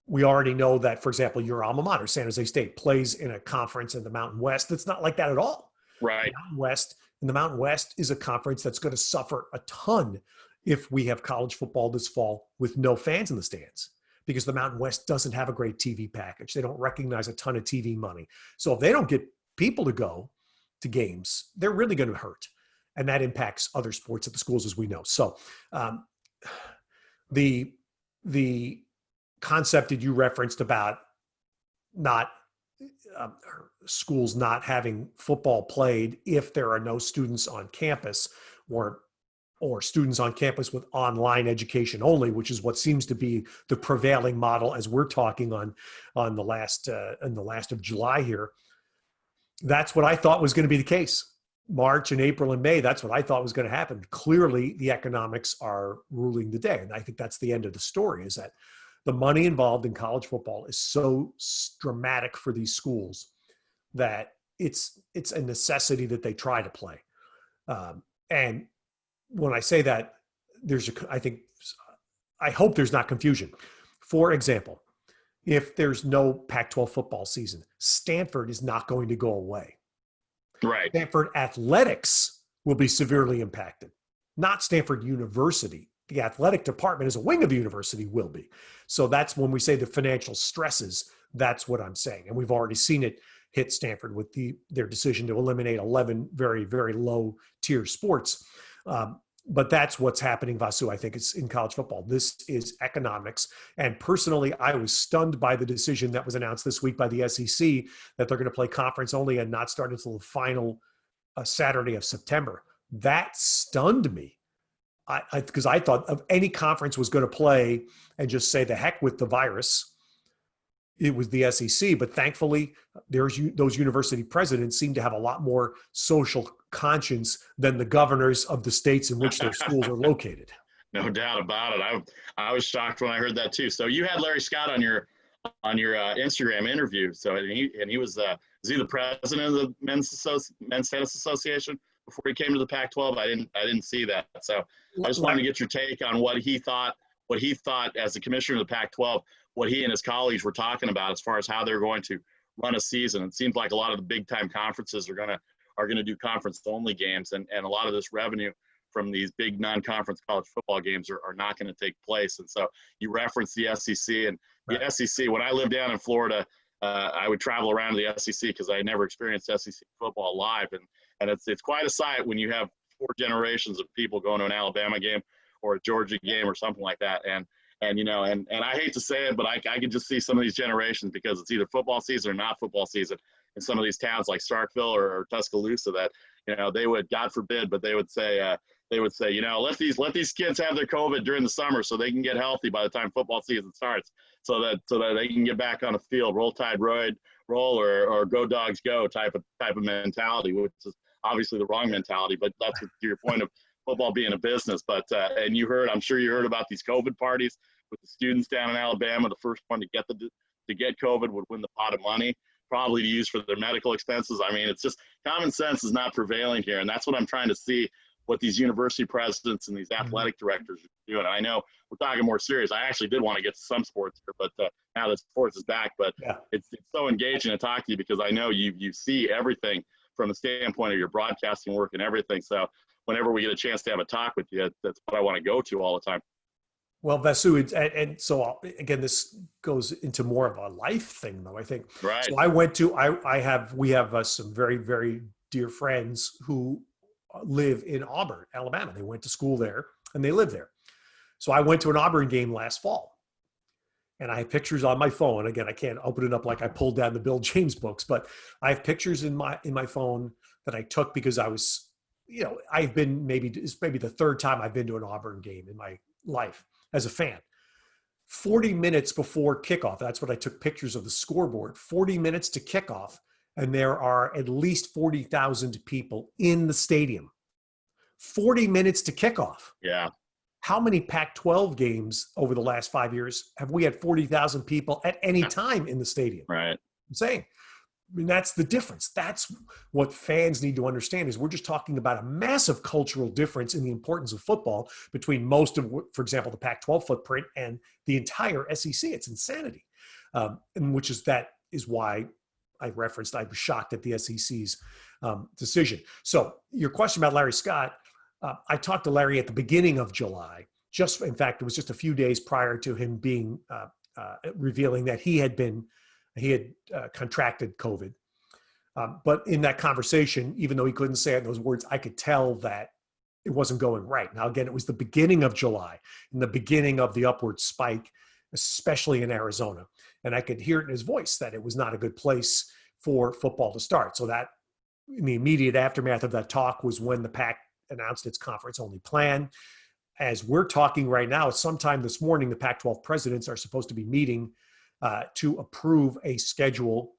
We already know that, for example, your alma mater, San Jose State, plays in a conference in the Mountain West that's not like that at all. Right. The Mountain West And the Mountain West is a conference that's going to suffer a ton if we have college football this fall with no fans in the stands, because the Mountain West doesn't have a great TV package. They don't recognize a ton of TV money. So if they don't get people to go to games, they're really going to hurt. And that impacts other sports at the schools, as we know. So the concept that you referenced about not schools not having football played if there are no students on campus, or students on campus with online education only, which is what seems to be the prevailing model as we're talking on the last of July here. That's what I thought was going to be the case. March and April and May, that's what I thought was going to happen. Clearly, the economics are ruling the day. And I think that's the end of the story, is that the money involved in college football is so dramatic for these schools that it's a necessity that they try to play. And when I say that, I hope there's not confusion. For example, if there's no Pac-12 football season, Stanford is not going to go away. Right. Stanford athletics will be severely impacted, not Stanford University. The athletic department as a wing of the university will be. So that's when we say the financial stresses, that's what I'm saying. And we've already seen it hit Stanford with their decision to eliminate 11 very, very low tier sports. But that's what's happening, Vasu, I think, it's in college football. This is economics. And personally, I was stunned by the decision that was announced this week by the SEC that they're going to play conference only and not start until the final Saturday of September. That stunned me. Because I thought of any conference was going to play and just say the heck with the virus. It was the SEC, but thankfully those university presidents seem to have a lot more social conscience than the governors of the states in which their schools are located. No doubt about it. I was shocked when I heard that too. So you had Larry Scott on your Instagram interview. So and he was he the president of the Men's Tennis Association before he came to the Pac-12? I didn't see that. So I just wanted to get your take on what he thought as the commissioner of the Pac-12, what he and his colleagues were talking about as far as how they're going to run a season. It seems like a lot of the big time conferences are going to do conference only games, and a lot of this revenue from these big non-conference college football games are not going to take place. And so you referenced the SEC, and the SEC, when I lived down in Florida, I would travel around to the SEC because I had never experienced SEC football live. And it's quite a sight when you have 4 generations of people going to an Alabama game or a Georgia game or something like that. And I hate to say it, but I can just see some of these generations, because it's either football season or not football season in some of these towns like Starkville or Tuscaloosa, that, they would, God forbid, but they would say, let these kids have their COVID during the summer so they can get healthy by the time football season starts, so that they can get back on the field, roll tide, roll, or go dogs go type of mentality, which is obviously the wrong mentality, but that's to your point of football being a business. But and I'm sure you heard about these COVID parties with the students down in Alabama. The first one to get COVID would win the pot of money, probably to use for their medical expenses. I mean, it's just common sense is not prevailing here, and that's what I'm trying to see, what these university presidents and these athletic directors are doing. And I know we're talking more serious. I actually did want to get to some sports here, but now that sports is back. But it's so engaging to talk to you, because I know you see everything from the standpoint of your broadcasting work and everything. So whenever we get a chance to have a talk with you, that's what I want to go to all the time. Well, Vasu, and so again, this goes into more of a life thing, though, I think. Right. So we have some very, very dear friends who live in Auburn, Alabama. They went to school there and they live there. So I went to an Auburn game last fall, and I have pictures on my phone. Again, I can't open it up like I pulled down the Bill James books, but I have pictures in my phone that I took because I was, I've been it's maybe the 3rd time I've been to an Auburn game in my life as a fan. 40 minutes before kickoff, that's what I took pictures of the scoreboard, 40 minutes to kickoff, and there are at least 40,000 people in the stadium. 40 minutes to kickoff. Yeah. How many Pac-12 games over the last 5 years have we had 40,000 people at any time in the stadium? Right. I'm saying, that's the difference. That's what fans need to understand, is we're just talking about a massive cultural difference in the importance of football between most of, for example, the Pac-12 footprint and the entire SEC. It's insanity. And that is why I referenced, I was shocked at the SEC's decision. So your question about Larry Scott, I talked to Larry at the beginning of July. In fact, it was just a few days prior to him being revealing that he had contracted COVID. But in that conversation, even though he couldn't say it in those words, I could tell that it wasn't going right. Now, again, it was the beginning of July and the beginning of the upward spike, especially in Arizona. And I could hear it in his voice that it was not a good place for football to start. So that in the immediate aftermath of that talk was when the Pac announced its conference-only plan. As we're talking right now, sometime this morning, the Pac-12 presidents are supposed to be meeting to approve a schedule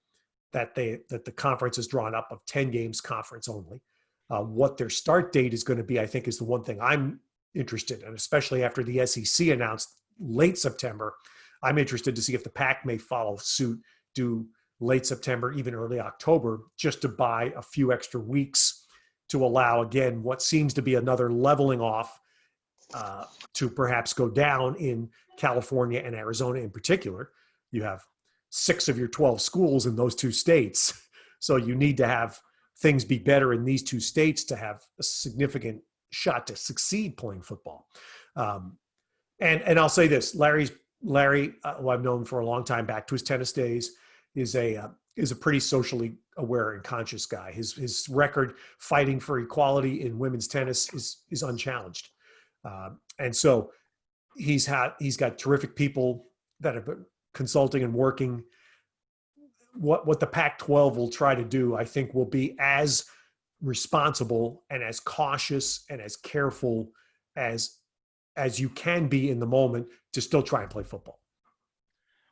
that the conference has drawn up of 10 games conference only. What their start date is going to be, I think, is the one thing I'm interested in, especially after the SEC announced late September. I'm interested to see if the Pac may follow suit, do late September, even early October, just to buy a few extra weeks to allow, again, what seems to be another leveling off to perhaps go down in California and Arizona in particular. You have 6 of your 12 schools in those 2 states. So you need to have things be better in these 2 states to have a significant shot to succeed playing football. And I'll say this, Larry, who I've known for a long time, back to his tennis days, is a pretty socially aware and conscious guy. His record fighting for equality in women's tennis is unchallenged. And so he's got terrific people that have been consulting and working. What the Pac-12 will try to do, I think, will be as responsible and as cautious and as careful as you can be in the moment to still try and play football.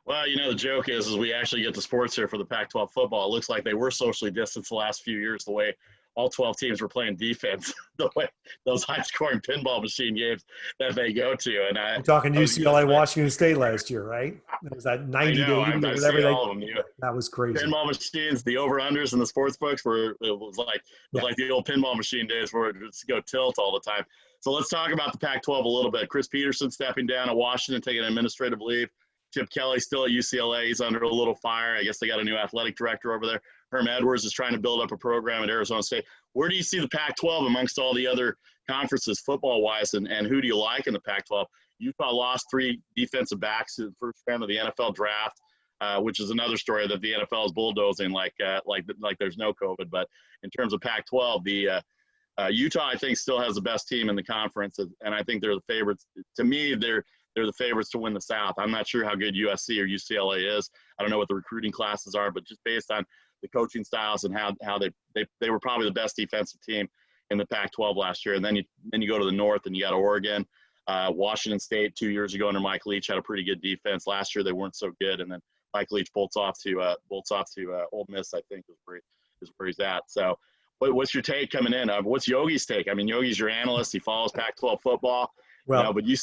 Well, the joke is we actually get the sports here for the Pac-12 football. It looks like they were socially distanced the last few years, the way all 12 teams were playing defense, the way those high-scoring pinball machine games that they go to. And I'm talking UCLA, Washington State last year, right? It was that 90 to 80 or whatever. All of them, that was crazy. Pinball machines, the over-unders in the sports books was like the old pinball machine days where it would just go tilt all the time. So let's talk about the Pac-12 a little bit. Chris Peterson stepping down at Washington, taking an administrative leave. Chip Kelly still at UCLA. He's under a little fire. I guess they got a new athletic director over there. Herm Edwards is trying to build up a program at Arizona State. Where do you see the Pac-12 amongst all the other conferences football-wise, and who do you like in the Pac-12? Utah lost 3 defensive backs in the first round of the NFL draft, which is another story that the NFL is bulldozing like there's no COVID. But in terms of Pac-12, the Utah, I think, still has the best team in the conference, and I think they're the favorites. To me, they're the favorites to win the South. I'm not sure how good USC or UCLA is. I don't know what the recruiting classes are, but just based on the coaching styles and how they were probably the best defensive team in the Pac-12 last year. And then you go to the North and you got Oregon, Washington State 2 years ago under Mike Leach had a pretty good defense. Last year they weren't so good, and then Mike Leach bolts off to Ole Miss, I think is where he's at. So what's your take coming in? What's Yogi's take? I mean, Yogi's your analyst. He follows Pac-12 football. Well, but you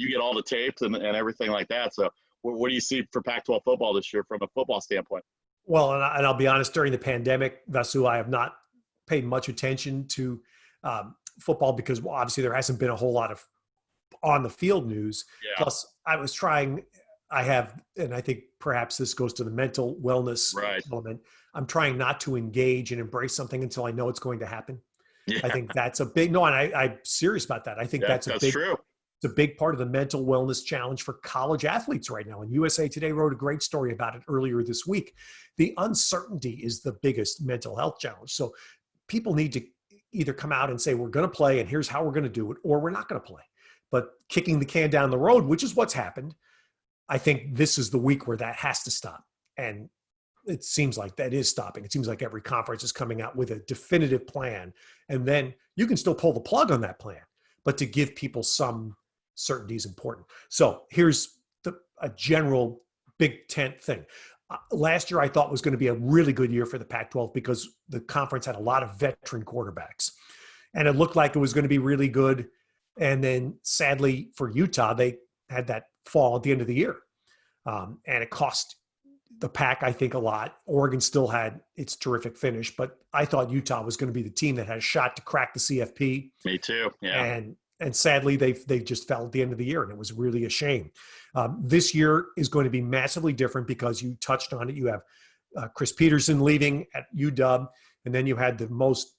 get all the tapes and everything like that. So what do you see for Pac-12 football this year from a football standpoint? Well, and I'll be honest, during the pandemic, Vasu, I have not paid much attention to football because obviously there hasn't been a whole lot of on the field news. Yeah. Plus, and I think perhaps this goes to the mental wellness element. I'm trying not to engage and embrace something until I know it's going to happen. Yeah. I think that's a big, and I'm serious about that. I think that's true. It's a big part of the mental wellness challenge for college athletes right now. And USA Today wrote a great story about it earlier this week. The uncertainty is the biggest mental health challenge. So people need to either come out and say, we're going to play and here's how we're going to do it, or we're not going to play. But kicking the can down the road, which is what's happened, I think this is the week where that has to stop. And it seems like that is stopping. It seems like every conference is coming out with a definitive plan. And then you can still pull the plug on that plan, but to give people some certainty is important. So here's a general big tent thing. Last year I thought was going to be a really good year for the Pac-12 because the conference had a lot of veteran quarterbacks. And it looked like it was going to be really good. And then sadly for Utah, they had that fall at the end of the year. And it cost the Pac, I think, a lot. Oregon still had its terrific finish, but I thought Utah was going to be the team that had a shot to crack the CFP. Me too. Yeah. And sadly, they just fell at the end of the year, and it was really a shame. This year is going to be massively different because you touched on it. You have Chris Peterson leaving at UW. And then you had the most,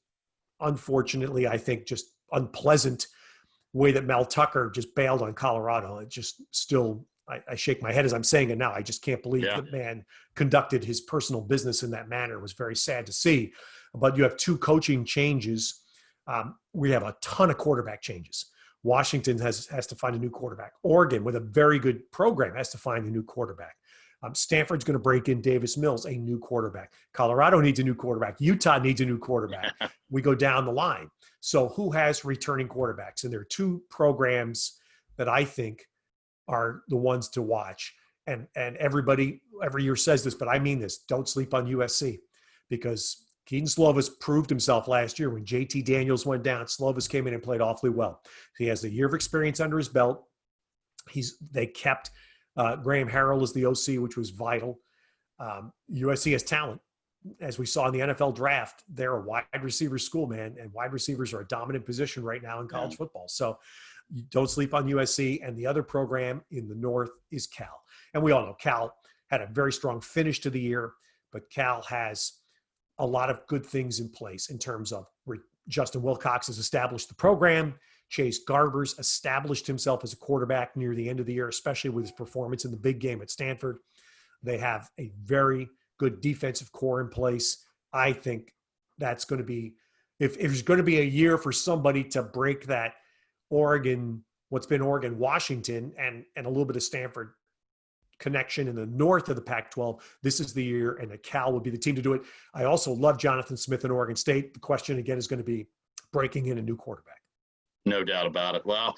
unfortunately, I think, just unpleasant way that Mel Tucker just bailed on Colorado. It just still, I shake my head as I'm saying it now. I just can't believe that man conducted his personal business in that manner. It was very sad to see. But you have 2 coaching changes. We have a ton of quarterback changes. Washington has to find a new quarterback. Oregon, with a very good program, has to find a new quarterback. Stanford's going to break in Davis Mills, a new quarterback. Colorado needs a new quarterback. Utah needs a new quarterback. We go down the line. So who has returning quarterbacks? And there are 2 programs that I think are the ones to watch. And everybody every year says this, but I mean this. Don't sleep on USC, because Keaton Slovis proved himself last year when JT Daniels went down. Slovis came in and played awfully well. He has a year of experience under his belt. They kept Graham Harrell as the OC, which was vital. USC has talent. As we saw in the NFL draft, they're a wide receiver school, man, and wide receivers are a dominant position right now in college football. So you don't sleep on USC. And the other program in the North is Cal. And we all know Cal had a very strong finish to the year, but Cal has a lot of good things in place in terms of Justin Wilcox has established the program. Chase Garbers established himself as a quarterback near the end of the year, especially with his performance in the big game at Stanford. They have a very good defensive core in place. I think that's going to be, if there's going to be a year for somebody to break that Oregon, what's been Oregon, Washington, and a little bit of Stanford connection in the north of the Pac-12, this is the year, and the Cal would be the team to do it. I also love Jonathan Smith in Oregon State. The question again is going to be breaking in a new quarterback. No doubt about it. Well,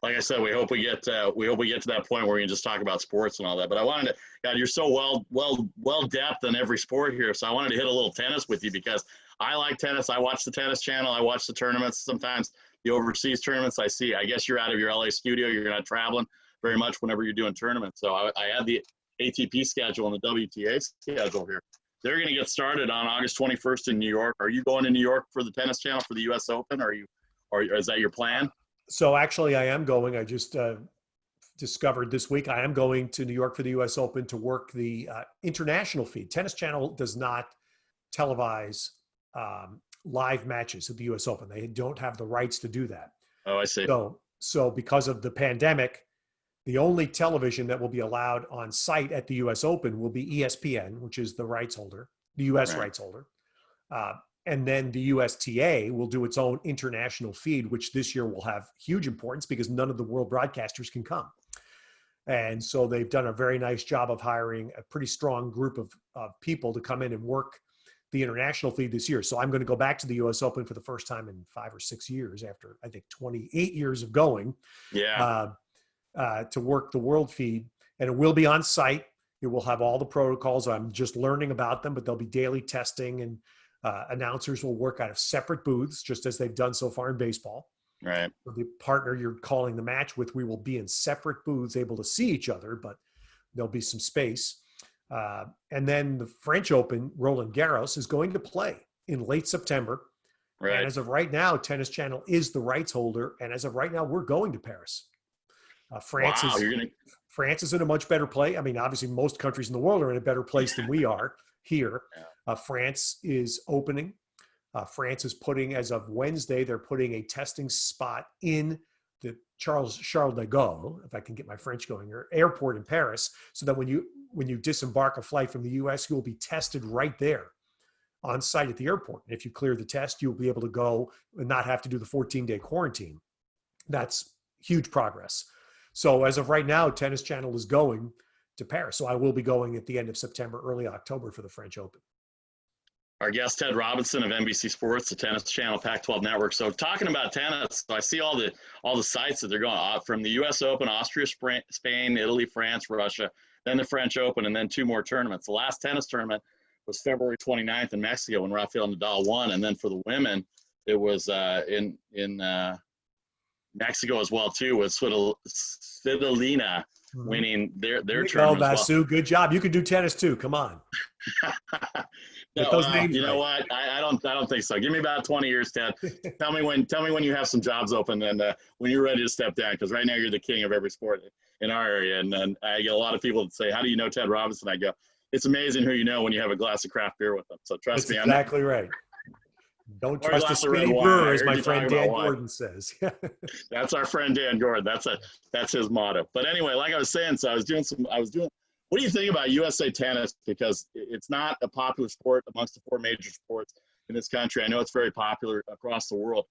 like I said, we hope we get to that point where we can just talk about sports and all that. But I wanted to, God, you're so well depth in every sport here. So I wanted to hit a little tennis with you, because I like tennis. I watch the tennis channel. I watch the tournaments. Sometimes the overseas tournaments I see. I guess you're out of your LA studio. You're not traveling very much whenever you're doing tournaments. So I had the ATP schedule and the WTA schedule here. They're going to get started on August 21st in New York. Are you going to New York for the tennis channel for the U.S. Open? Or is that your plan? So actually, I am going. I just discovered this week I am going to New York for the U.S. Open to work the international feed. Tennis Channel does not televise live matches at the U.S. Open. They don't have the rights to do that. Oh, I see. So because of the pandemic, the only television that will be allowed on site at the U.S. Open will be ESPN, which is the rights holder, the U.S. rights holder. And then the USTA will do its own international feed, which this year will have huge importance because none of the world broadcasters can come. And so they've done a very nice job of hiring a pretty strong group of people to come in and work the international feed this year. So I'm going to go back to the U.S. Open for the first time in 5 or 6 years after, I think, 28 years of going. Yeah. To work the world feed. And it will be on site. It will have all the protocols. I'm just learning about them, but there'll be daily testing, and announcers will work out of separate booths, just as they've done so far in baseball. Right. So the partner you're calling the match with, we will be in separate booths, able to see each other, but there'll be some space. And then the French Open, Roland Garros, is going to play in late September. Right. And as of right now, Tennis Channel is the rights holder. And as of right now, we're going to Paris. France is in a much better place. I mean, obviously, most countries in the world are in a better place than we are here. France is opening. France is putting, as of Wednesday, they're putting a testing spot in the Charles de Gaulle, if I can get my French going, or airport in Paris, so that when you disembark a flight from the U.S., you will be tested right there on site at the airport. And if you clear the test, you'll be able to go and not have to do the 14-day quarantine. That's huge progress. So as of right now, Tennis Channel is going to Paris. So I will be going at the end of September, early October for the French Open. Our guest, Ted Robinson of NBC Sports, the Tennis Channel, Pac-12 Network. So talking about tennis, I see all the sites that they're going from the U.S. Open, Austria, Spain, Italy, France, Russia, then the French Open, and then 2 more tournaments. The last tennis tournament was February 29th in Mexico when Rafael Nadal won. And then for the women, it was in Mexico as well too, with Svitolina winning their tournament. Oh, Vasu, good job. You can do tennis too. Come on. No, you know what? I don't think so. Give me about 20 years, Ted. Tell me when you have some jobs open and when you're ready to step down, because right now you're the king of every sport in our area. And I get a lot of people that say, "How do you know Ted Robinson?" I go, it's amazing who you know when you have a glass of craft beer with them. So trust That's me, exactly right. Don't or a trust a glass of red skinny wine. I brewer, as heard my you friend talking about Dan wine. Gordon says. That's our friend Dan Gordon. That's his motto. But anyway, like I was saying, so I was doing. What do you think about USA Tennis? Because it's not a popular sport amongst the four major sports in this country. I know it's very popular across the world.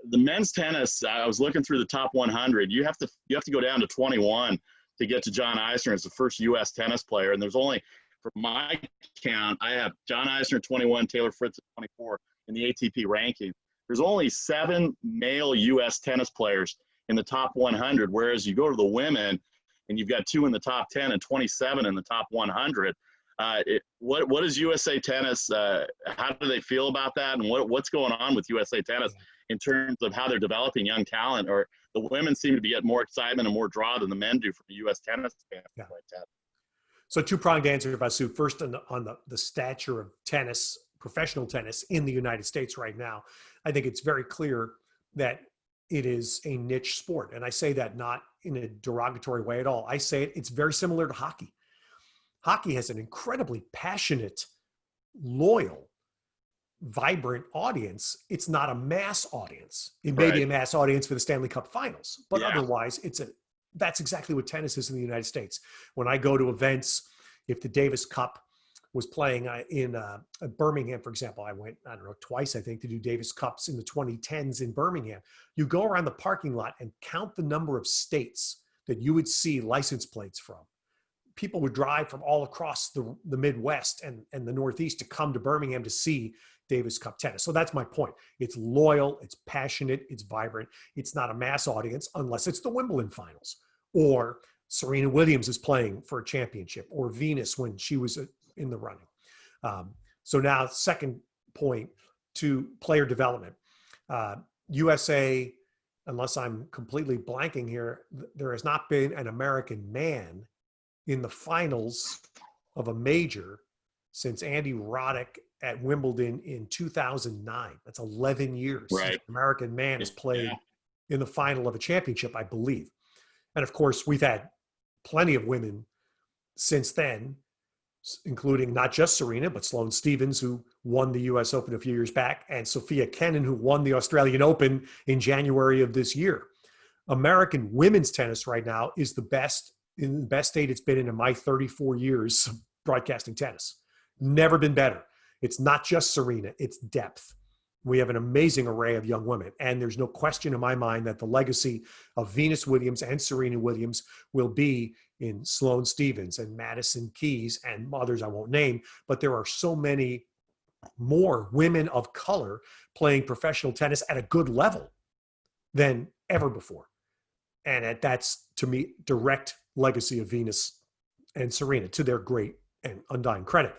The men's tennis, I was looking through the top 100. You have to go down to 21 to get to John Eisner as the first U.S. tennis player. And there's only, for my count, I have John Eisner 21, Taylor Fritz at 24 in the ATP ranking. There's only 7 male U.S. tennis players in the top 100, whereas you go to the women and you've got 2 in the top 10 and 27 in the top 100. What is USA Tennis? How do they feel about that? And what's going on with USA Tennis in terms of how they're developing young talent? Or the women seem to be getting more excitement and more draw than the men do from the U.S. tennis standpoint. Yeah. So two-pronged answer, Vasu. First, on the stature of tennis, professional tennis in the United States right now, I think it's very clear that it is a niche sport. And I say that not in a derogatory way at all. I say it's very similar to hockey. Hockey has an incredibly passionate, loyal, vibrant audience. It's not a mass audience. It may be a mass audience for the Stanley Cup Finals, but otherwise that's exactly what tennis is in the United States. When I go to events, if the Davis Cup was playing in Birmingham, for example, I went, I don't know, twice, I think, to do Davis Cups in the 2010s in Birmingham. You go around the parking lot and count the number of states that you would see license plates from. People would drive from all across the Midwest and the Northeast to come to Birmingham to see Davis Cup tennis. So that's my point. It's loyal, it's passionate, it's vibrant. It's not a mass audience unless it's the Wimbledon finals or Serena Williams is playing for a championship or Venus when she was in the running. So now second point to player development. USA, unless I'm completely blanking here, there has not been an American man in the finals of a major since Andy Roddick at Wimbledon in 2009. That's 11 years since an American man has played in the final of a championship, I believe. And of course, we've had plenty of women since then, including not just Serena, but Sloane Stephens, who won the US Open a few years back, and Sophia Kenin, who won the Australian Open in January of this year. American women's tennis right now is the best state it's been in my 34 years broadcasting tennis. Never been better. It's not just Serena, it's depth. We have an amazing array of young women. And there's no question in my mind that the legacy of Venus Williams and Serena Williams will be in Sloane Stephens and Madison Keys and others I won't name. But there are so many more women of color playing professional tennis at a good level than ever before. And that's, to me, direct legacy of Venus and Serena, to their great and undying credit.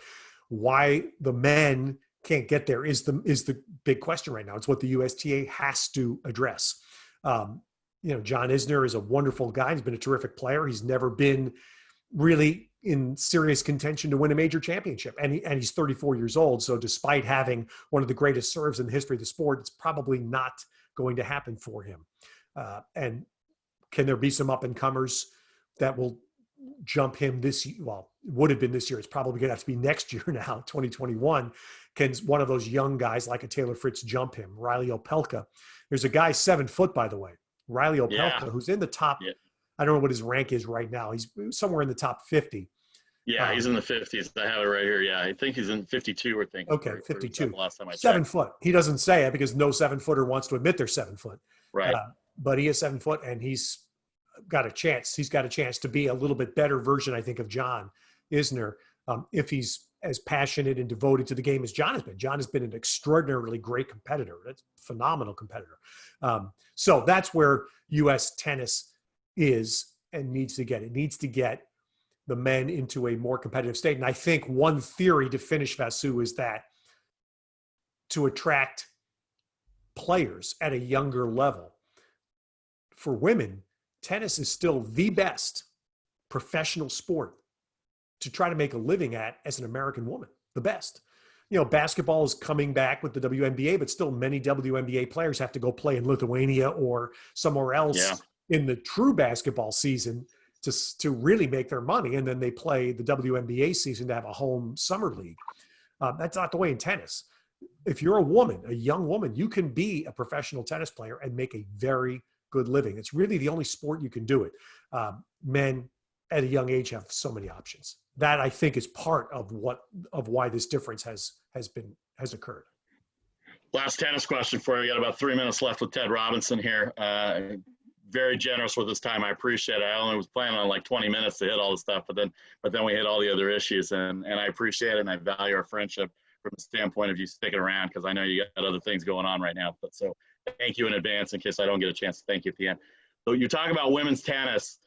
Why the men can't get there is the big question right now. It's what the USTA has to address. John Isner is a wonderful guy. He's been a terrific player. He's never been really in serious contention to win a major championship. And he's 34 years old. So despite having one of the greatest serves in the history of the sport, it's probably not going to happen for him. And can there be some up-and-comers that will jump him this year? Well, it would have been this year. It's probably going to have to be next year now, 2021. Can one of those young guys like a Taylor Fritz jump him? Riley Opelka. There's a guy 7 foot, by the way. Riley Opelka, who's in the top. I don't know what his rank is right now. He's somewhere in the top 50. Yeah, he's in the 50s. I have it right here. Yeah, I think he's in 52 or thing. Okay, 52. Last time I checked. 7 foot. He doesn't say it because no 7-footer wants to admit they're 7 foot. Right. But he is 7 foot, and he's got a chance. He's got a chance to be a little bit better version, I think, of John Isner, if he's as passionate and devoted to the game as John has been. John has been an extraordinarily great competitor. That's a phenomenal competitor. So that's where U.S. tennis is and needs to get. It needs to get the men into a more competitive state. And I think one theory to finish, Vasu, is that to attract players at a younger level, for women, tennis is still the best professional sport to try to make a living at as an American woman, the best. Basketball is coming back with the WNBA, but still many WNBA players have to go play in Lithuania or somewhere else in the true basketball season to really make their money. And then they play the WNBA season to have a home summer league. That's not the way in tennis. If you're a woman, a young woman, you can be a professional tennis player and make a very good living. It's really the only sport you can do it. Men at a young age have so many options. That, I think, is part of why this difference has occurred. Last tennis question for you. We got about 3 minutes left with Ted Robinson here. Very generous with his time. I appreciate it. I only was planning on like 20 minutes to hit all the stuff, but then we hit all the other issues, and I appreciate it, and I value our friendship from the standpoint of you sticking around, because I know you got other things going on right now. But so thank you in advance in case I don't get a chance to thank you at the end. So you talk about women's tennis,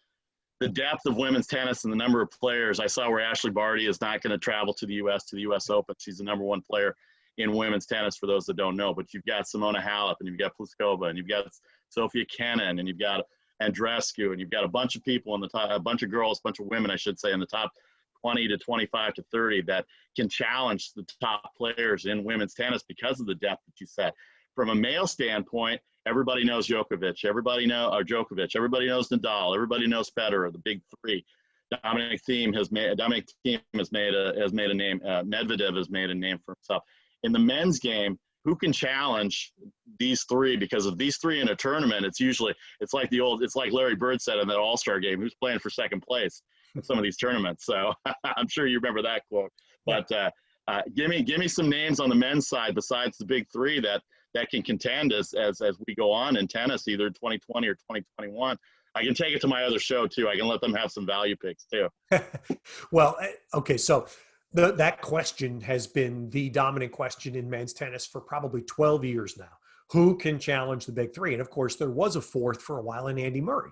the depth of women's tennis and the number of players. I saw where Ashley Barty is not going to travel to the U.S. Open. She's the number one player in women's tennis, for those that don't know. But you've got Simona Halep, and you've got Pliskova, and you've got Sophia Kenin, and you've got Andreescu, and you've got a bunch of people in the top, a bunch of girls, a bunch of women, I should say, in the top 20 to 25 to 30 that can challenge the top players in women's tennis because of the depth that you said. From a male standpoint, everybody knows Djokovic. Everybody knows Nadal. Everybody knows Federer, the big three. Dominic Thiem has made a name. Medvedev has made a name for himself. In the men's game, who can challenge these three? Because of these three in a tournament, it's like Larry Bird said in that All-Star game, who's playing for second place in some of these tournaments. So I'm sure you remember that quote. But give me some names on the men's side besides the big three that can contend as we go on in tennis, either 2020 or 2021. I can take it to my other show too. I can let them have some value picks too. Well, okay, so that question has been the dominant question in men's tennis for probably 12 years now. Who can challenge the big three? And of course, there was a fourth for a while in Andy Murray.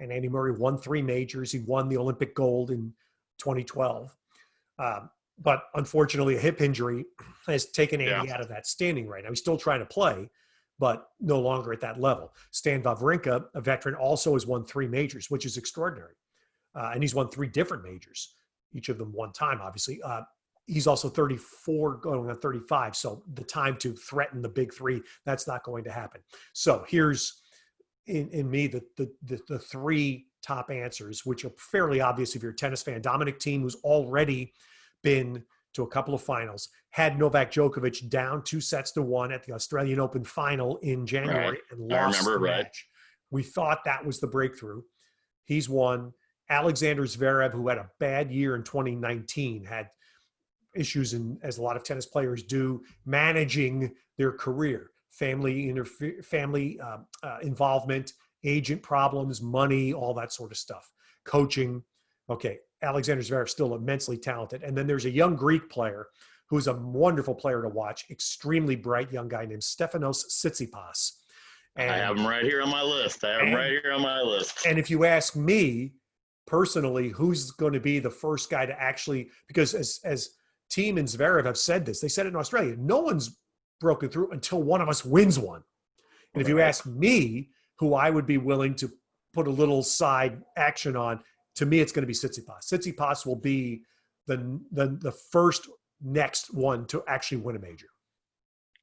And Andy Murray won 3 majors. He won the Olympic gold in 2012. But unfortunately, a hip injury has taken Andy out of that standing right now. He's still trying to play, but no longer at that level. Stan Wawrinka, a veteran, also has won 3 majors, which is extraordinary. And he's won 3 different majors, each of them one time, obviously. He's also 34, going on 35. So the time to threaten the big three, that's not going to happen. So here's, in me, the 3 top answers, which are fairly obvious if you're a tennis fan. Dominic Thiem, who's already been to a couple of finals, had Novak Djokovic down 2-1 at the Australian Open final in January and lost the match. We thought that was the breakthrough. He's won. Alexander Zverev, who had a bad year in 2019, had issues, as a lot of tennis players do, managing their career, family involvement, agent problems, money, all that sort of stuff, coaching. Okay, Alexander Zverev still immensely talented. And then there's a young Greek player who's a wonderful player to watch, extremely bright young guy named Stefanos Tsitsipas. And, I have him right here on my list. And if you ask me personally, who's going to be the first guy to actually, because as Thiem and Zverev have said this, they said it in Australia, no one's broken through until one of us wins one. And if you ask me who I would be willing to put a little side action on, to me, it's going to be Tsitsipas. Tsitsipas will be the first next one to actually win a major.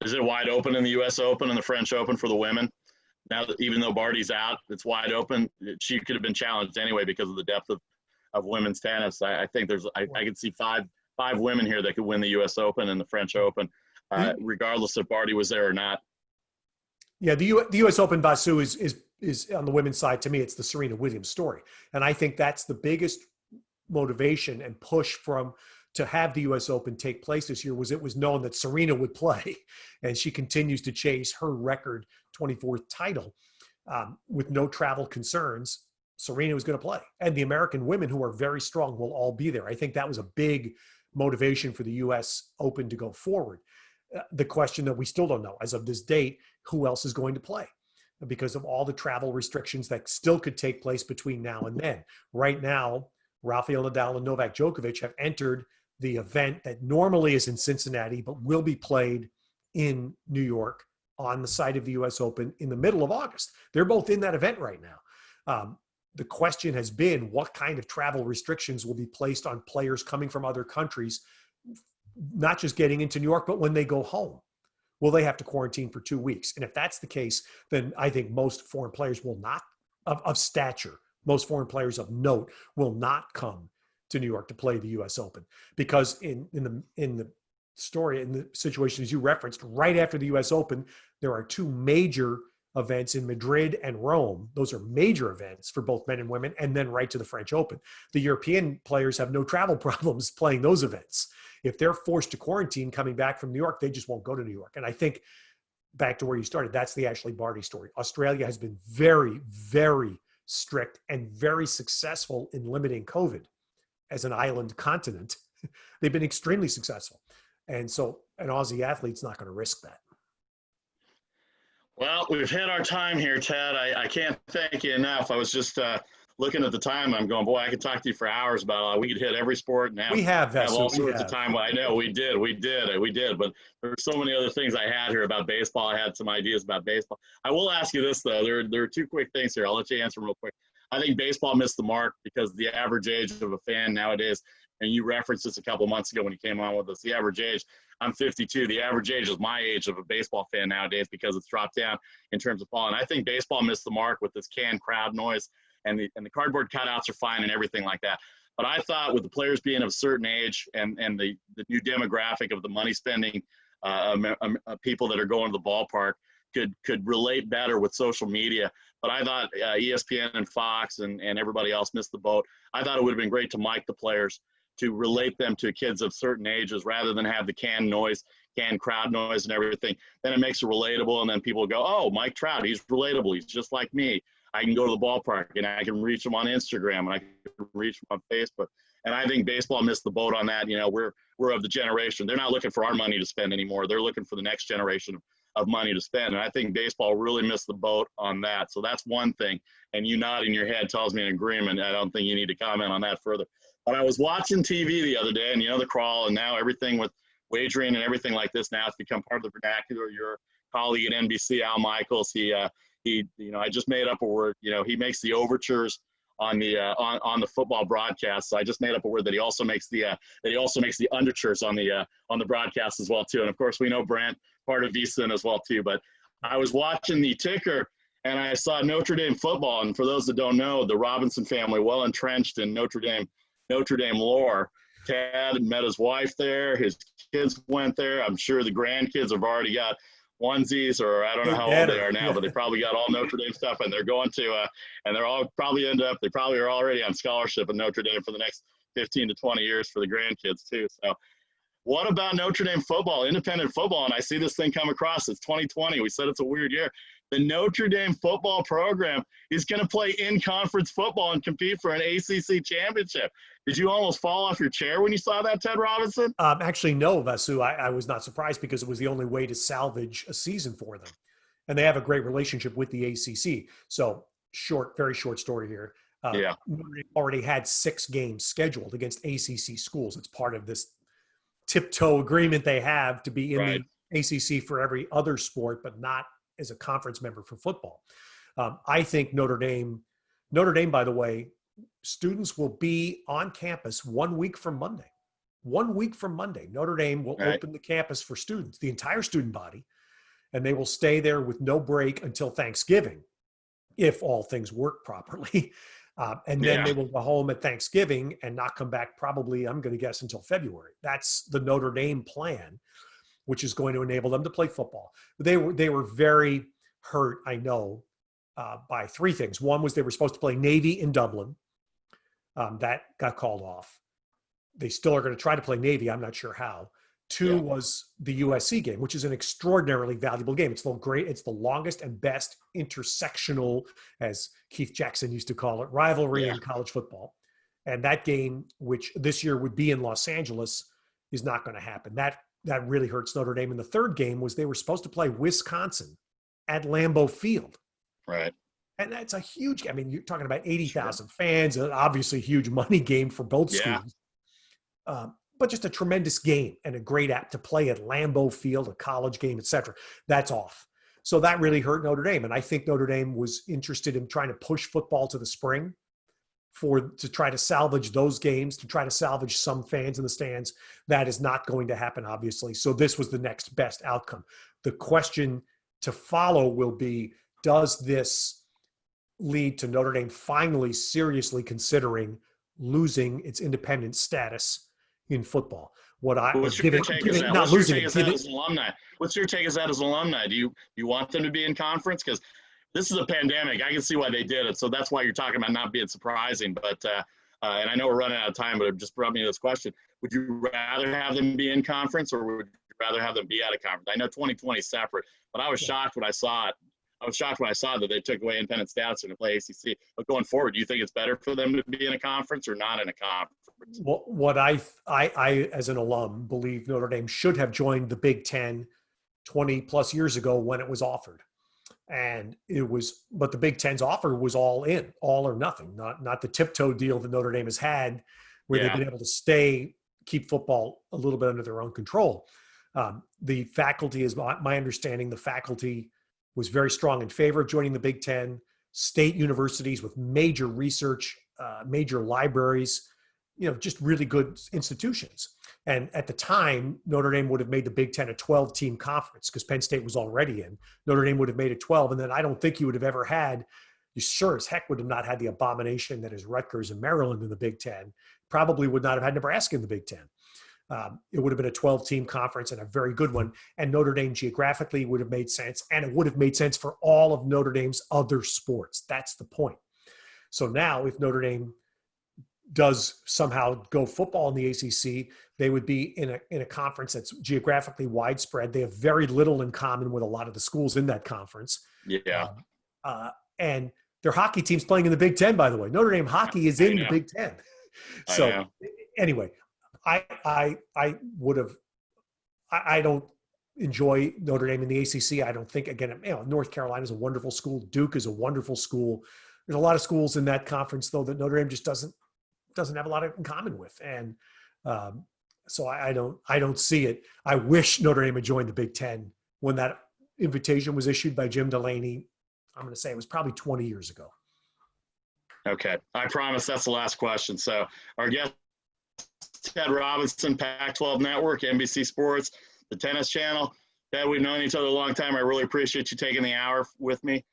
Is it wide open in the U.S. Open and the French Open for the women? Now that even though Barty's out, it's wide open. She could have been challenged anyway because of the depth of women's tennis. I think I could see five women here that could win the U.S. Open and the French Open, regardless if Barty was there or not. Yeah, the U.S. Open, Vasu, is on the women's side. To me, it's the Serena Williams story. And I think that's the biggest motivation and push to have the U.S. Open take place this year it was known that Serena would play. And she continues to chase her record 24th title with no travel concerns. Serena was going to play. And the American women, who are very strong, will all be there. I think that was a big motivation for the U.S. Open to go forward. The question that we still don't know as of this date, who else is going to play? Because of all the travel restrictions that still could take place between now and then. Right now, Rafael Nadal and Novak Djokovic have entered the event that normally is in Cincinnati, but will be played in New York on the site of the U.S. Open in the middle of August. They're both in that event right now. The question has been, what kind of travel restrictions will be placed on players coming from other countries, not just getting into New York, but when they go home? Will they have to quarantine for 2 weeks? And if that's the case, then I think most foreign players will not, of stature, most foreign players of note will not come to New York to play the U.S. Open, because in the story, in the situation as you referenced, right after the U.S. Open, there are two major events in Madrid and Rome. Those are major events for both men and women, and then right to the French Open. The European players have no travel problems playing those events. If they're forced to quarantine coming back from New York, they just won't go to New York. And I think, back to where you started, that's the Ashley Barty story. Australia has been very, very strict and very successful in limiting COVID as an island continent. They've been extremely successful. And so an Aussie athlete's not going to risk that. Well, we've hit our time here, Ted. I can't thank you enough. I was just looking at the time. I'm going, boy, I could talk to you for hours about we could hit every sport and have all sorts of time. Well, I know we did. But there were so many other things I had here about baseball. I had some ideas about baseball. I will ask you this, though. There are two quick things here. I'll let you answer real quick. I think baseball missed the mark because the average age of a fan nowadays, and you referenced this a couple of months ago when you came on with us, the average age, I'm 52. The average age is my age of a baseball fan nowadays because it's dropped down in terms of fall. And I think baseball missed the mark with this canned crowd noise, and the cardboard cutouts are fine and everything like that. But I thought with the players being of a certain age and the new demographic of the money spending people that are going to the ballpark could relate better with social media. But I thought ESPN and Fox and everybody else missed the boat. I thought it would have been great to mic the players, to relate them to kids of certain ages rather than have the canned crowd noise and everything. Then it makes it relatable, and then people go, oh, Mike Trout, he's relatable. He's just like me. I can go to the ballpark, and I can reach him on Instagram, and I can reach him on Facebook. And I think baseball missed the boat on that. You know, we're of the generation. They're not looking for our money to spend anymore. They're looking for the next generation of money to spend. And I think baseball really missed the boat on that. So that's one thing. And you nodding your head tells me an agreement. I don't think you need to comment on that further. But I was watching TV the other day, and the crawl, and now everything with wagering and everything like this now it's become part of the vernacular. Your colleague at NBC, Al Michaels, he I just made up a word. He makes the overtures on the football broadcast. So I just made up a word that he also makes the undertures on the broadcast as well too. And of course we know Brent, part of VSiN as well too. But I was watching the ticker, and I saw Notre Dame football. And for those that don't know, the Robinson family, well entrenched in Notre Dame lore. Tad met his wife there. His kids went there. I'm sure the grandkids have already got onesies, or I don't know how old they are now, but they probably got all Notre Dame stuff, and they're going to, and they're all probably they probably are already on scholarship at Notre Dame for the next 15 to 20 years for the grandkids too. So what about Notre Dame football, independent football? And I see this thing come across. It's 2020. We said it's a weird year. The Notre Dame football program is going to play in-conference football and compete for an ACC championship. Did you almost fall off your chair when you saw that, Ted Robinson? Actually, no, Vasu. I was not surprised because it was the only way to salvage a season for them. And they have a great relationship with the ACC. So very short story here. Notre Dame already had 6 games scheduled against ACC schools. It's part of this tiptoe agreement they have to be in the ACC for every other sport, but not as a conference member for football. I think Notre Dame, by the way, students will be on campus 1 week from Monday. 1 week from Monday, Notre Dame will open the campus for students, the entire student body, and they will stay there with no break until Thanksgiving, if all things work properly. And then they will go home at Thanksgiving and not come back probably, I'm going to guess, until February. That's the Notre Dame plan, which is going to enable them to play football. They were very hurt, I know, by 3 things. One was they were supposed to play Navy in Dublin. That got called off. They still are going to try to play Navy. I'm not sure how. 2 was the USC game, which is an extraordinarily valuable game. It's the longest and best intersectional, as Keith Jackson used to call it, rivalry in college football. And that game, which this year would be in Los Angeles, is not going to happen. That really hurts Notre Dame. And the 3rd game was they were supposed to play Wisconsin at Lambeau Field. Right. And that's a huge – I mean, you're talking about 80,000 fans, obviously a huge money game for both schools. But just a tremendous game and a great app to play at Lambeau Field, a college game, et cetera. That's off. So that really hurt Notre Dame. And I think Notre Dame was interested in trying to push football to the spring to try to salvage those games, to try to salvage some fans in the stands. That is not going to happen, obviously. So this was the next best outcome. The question to follow will be, does this lead to Notre Dame finally seriously considering losing its independent status in football. What I What's your take as that? not What's your losing take it, as that as an alumni? What's your take as that as an alumni? Do you want them to be in conference? Because this is a pandemic. I can see why they did it. So that's why you're talking about not being surprising. But and I know we're running out of time, but it just brought me to this question: would you rather have them be in conference, or would you rather have them be out of conference? I know 2020 is separate, but I was shocked when I saw it. I was shocked when I saw that they took away independent status and to play ACC. But going forward, do you think it's better for them to be in a conference or not in a conference? what I as an alum believe Notre Dame should have joined the Big Ten 20 plus years ago when it was offered. And it was, but the Big Ten's offer was all in, all or nothing, not the tiptoe deal that Notre Dame has had, where they've been able to keep football a little bit under their own control. The faculty, is my understanding, the faculty was very strong in favor of joining the Big Ten. State universities with major research, major libraries, just really good institutions. And at the time, Notre Dame would have made the Big Ten a 12-team conference because Penn State was already in. Notre Dame would have made it 12. And then I don't think you would have ever had, you sure as heck would have not had the abomination that is Rutgers and Maryland in the Big Ten. Probably would not have had Nebraska in the Big Ten. It would have been a 12-team conference and a very good one. And Notre Dame geographically would have made sense. And it would have made sense for all of Notre Dame's other sports. That's the point. So now if Notre Dame does somehow go football in the ACC, they would be in a conference that's geographically widespread. They have very little in common with a lot of the schools in that conference. Yeah. And their hockey team's playing in the Big Ten, by the way. Notre Dame hockey is in the Big Ten. So anyway, I don't enjoy Notre Dame in the ACC. I don't think, again, North Carolina is a wonderful school. Duke is a wonderful school. There's a lot of schools in that conference, though, that Notre Dame just doesn't have a lot in common with. And so I don't see it. I wish Notre Dame had joined the Big Ten when that invitation was issued by Jim Delaney. I'm going to say it was probably 20 years ago. Okay. I promise that's the last question. So our guest, Ted Robinson, Pac-12 Network, NBC Sports, the Tennis Channel. Ted, we've known each other a long time. I really appreciate you taking the hour with me.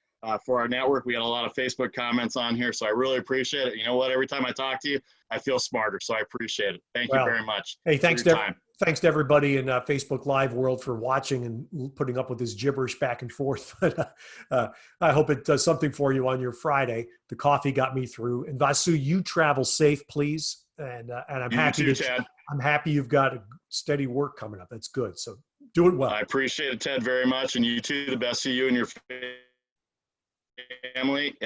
For our network, we got a lot of Facebook comments on here, so I really appreciate it. You know what? Every time I talk to you, I feel smarter, so I appreciate it. Thank you very much. Hey, thanks to everybody in Facebook Live world for watching and putting up with this gibberish back and forth. I hope it does something for you on your Friday. The coffee got me through. And Vasu, you travel safe, please. And I'm happy. Ted. I'm happy you've got a steady work coming up. That's good. So do it well. I appreciate it, Ted, very much, and you too. The best to you and your family.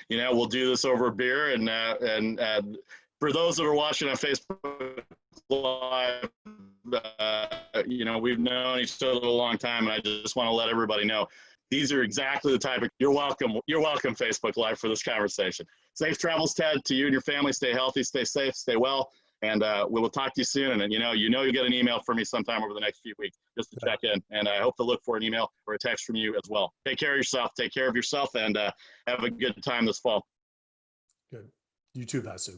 We'll do this over a beer, and for those that are watching on Facebook Live, we've known each other a long time, and I just want to let everybody know these are exactly the type of. You're welcome, Facebook Live, for this conversation. Safe travels, Ted, to you and your family. Stay healthy, stay safe, stay well. And we will talk to you soon. And you'll get an email from me sometime over the next few weeks just to check in. And I hope to look for an email or a text from you as well. Take care of yourself. Take care of yourself, and have a good time this fall. Good. You too, Vasu.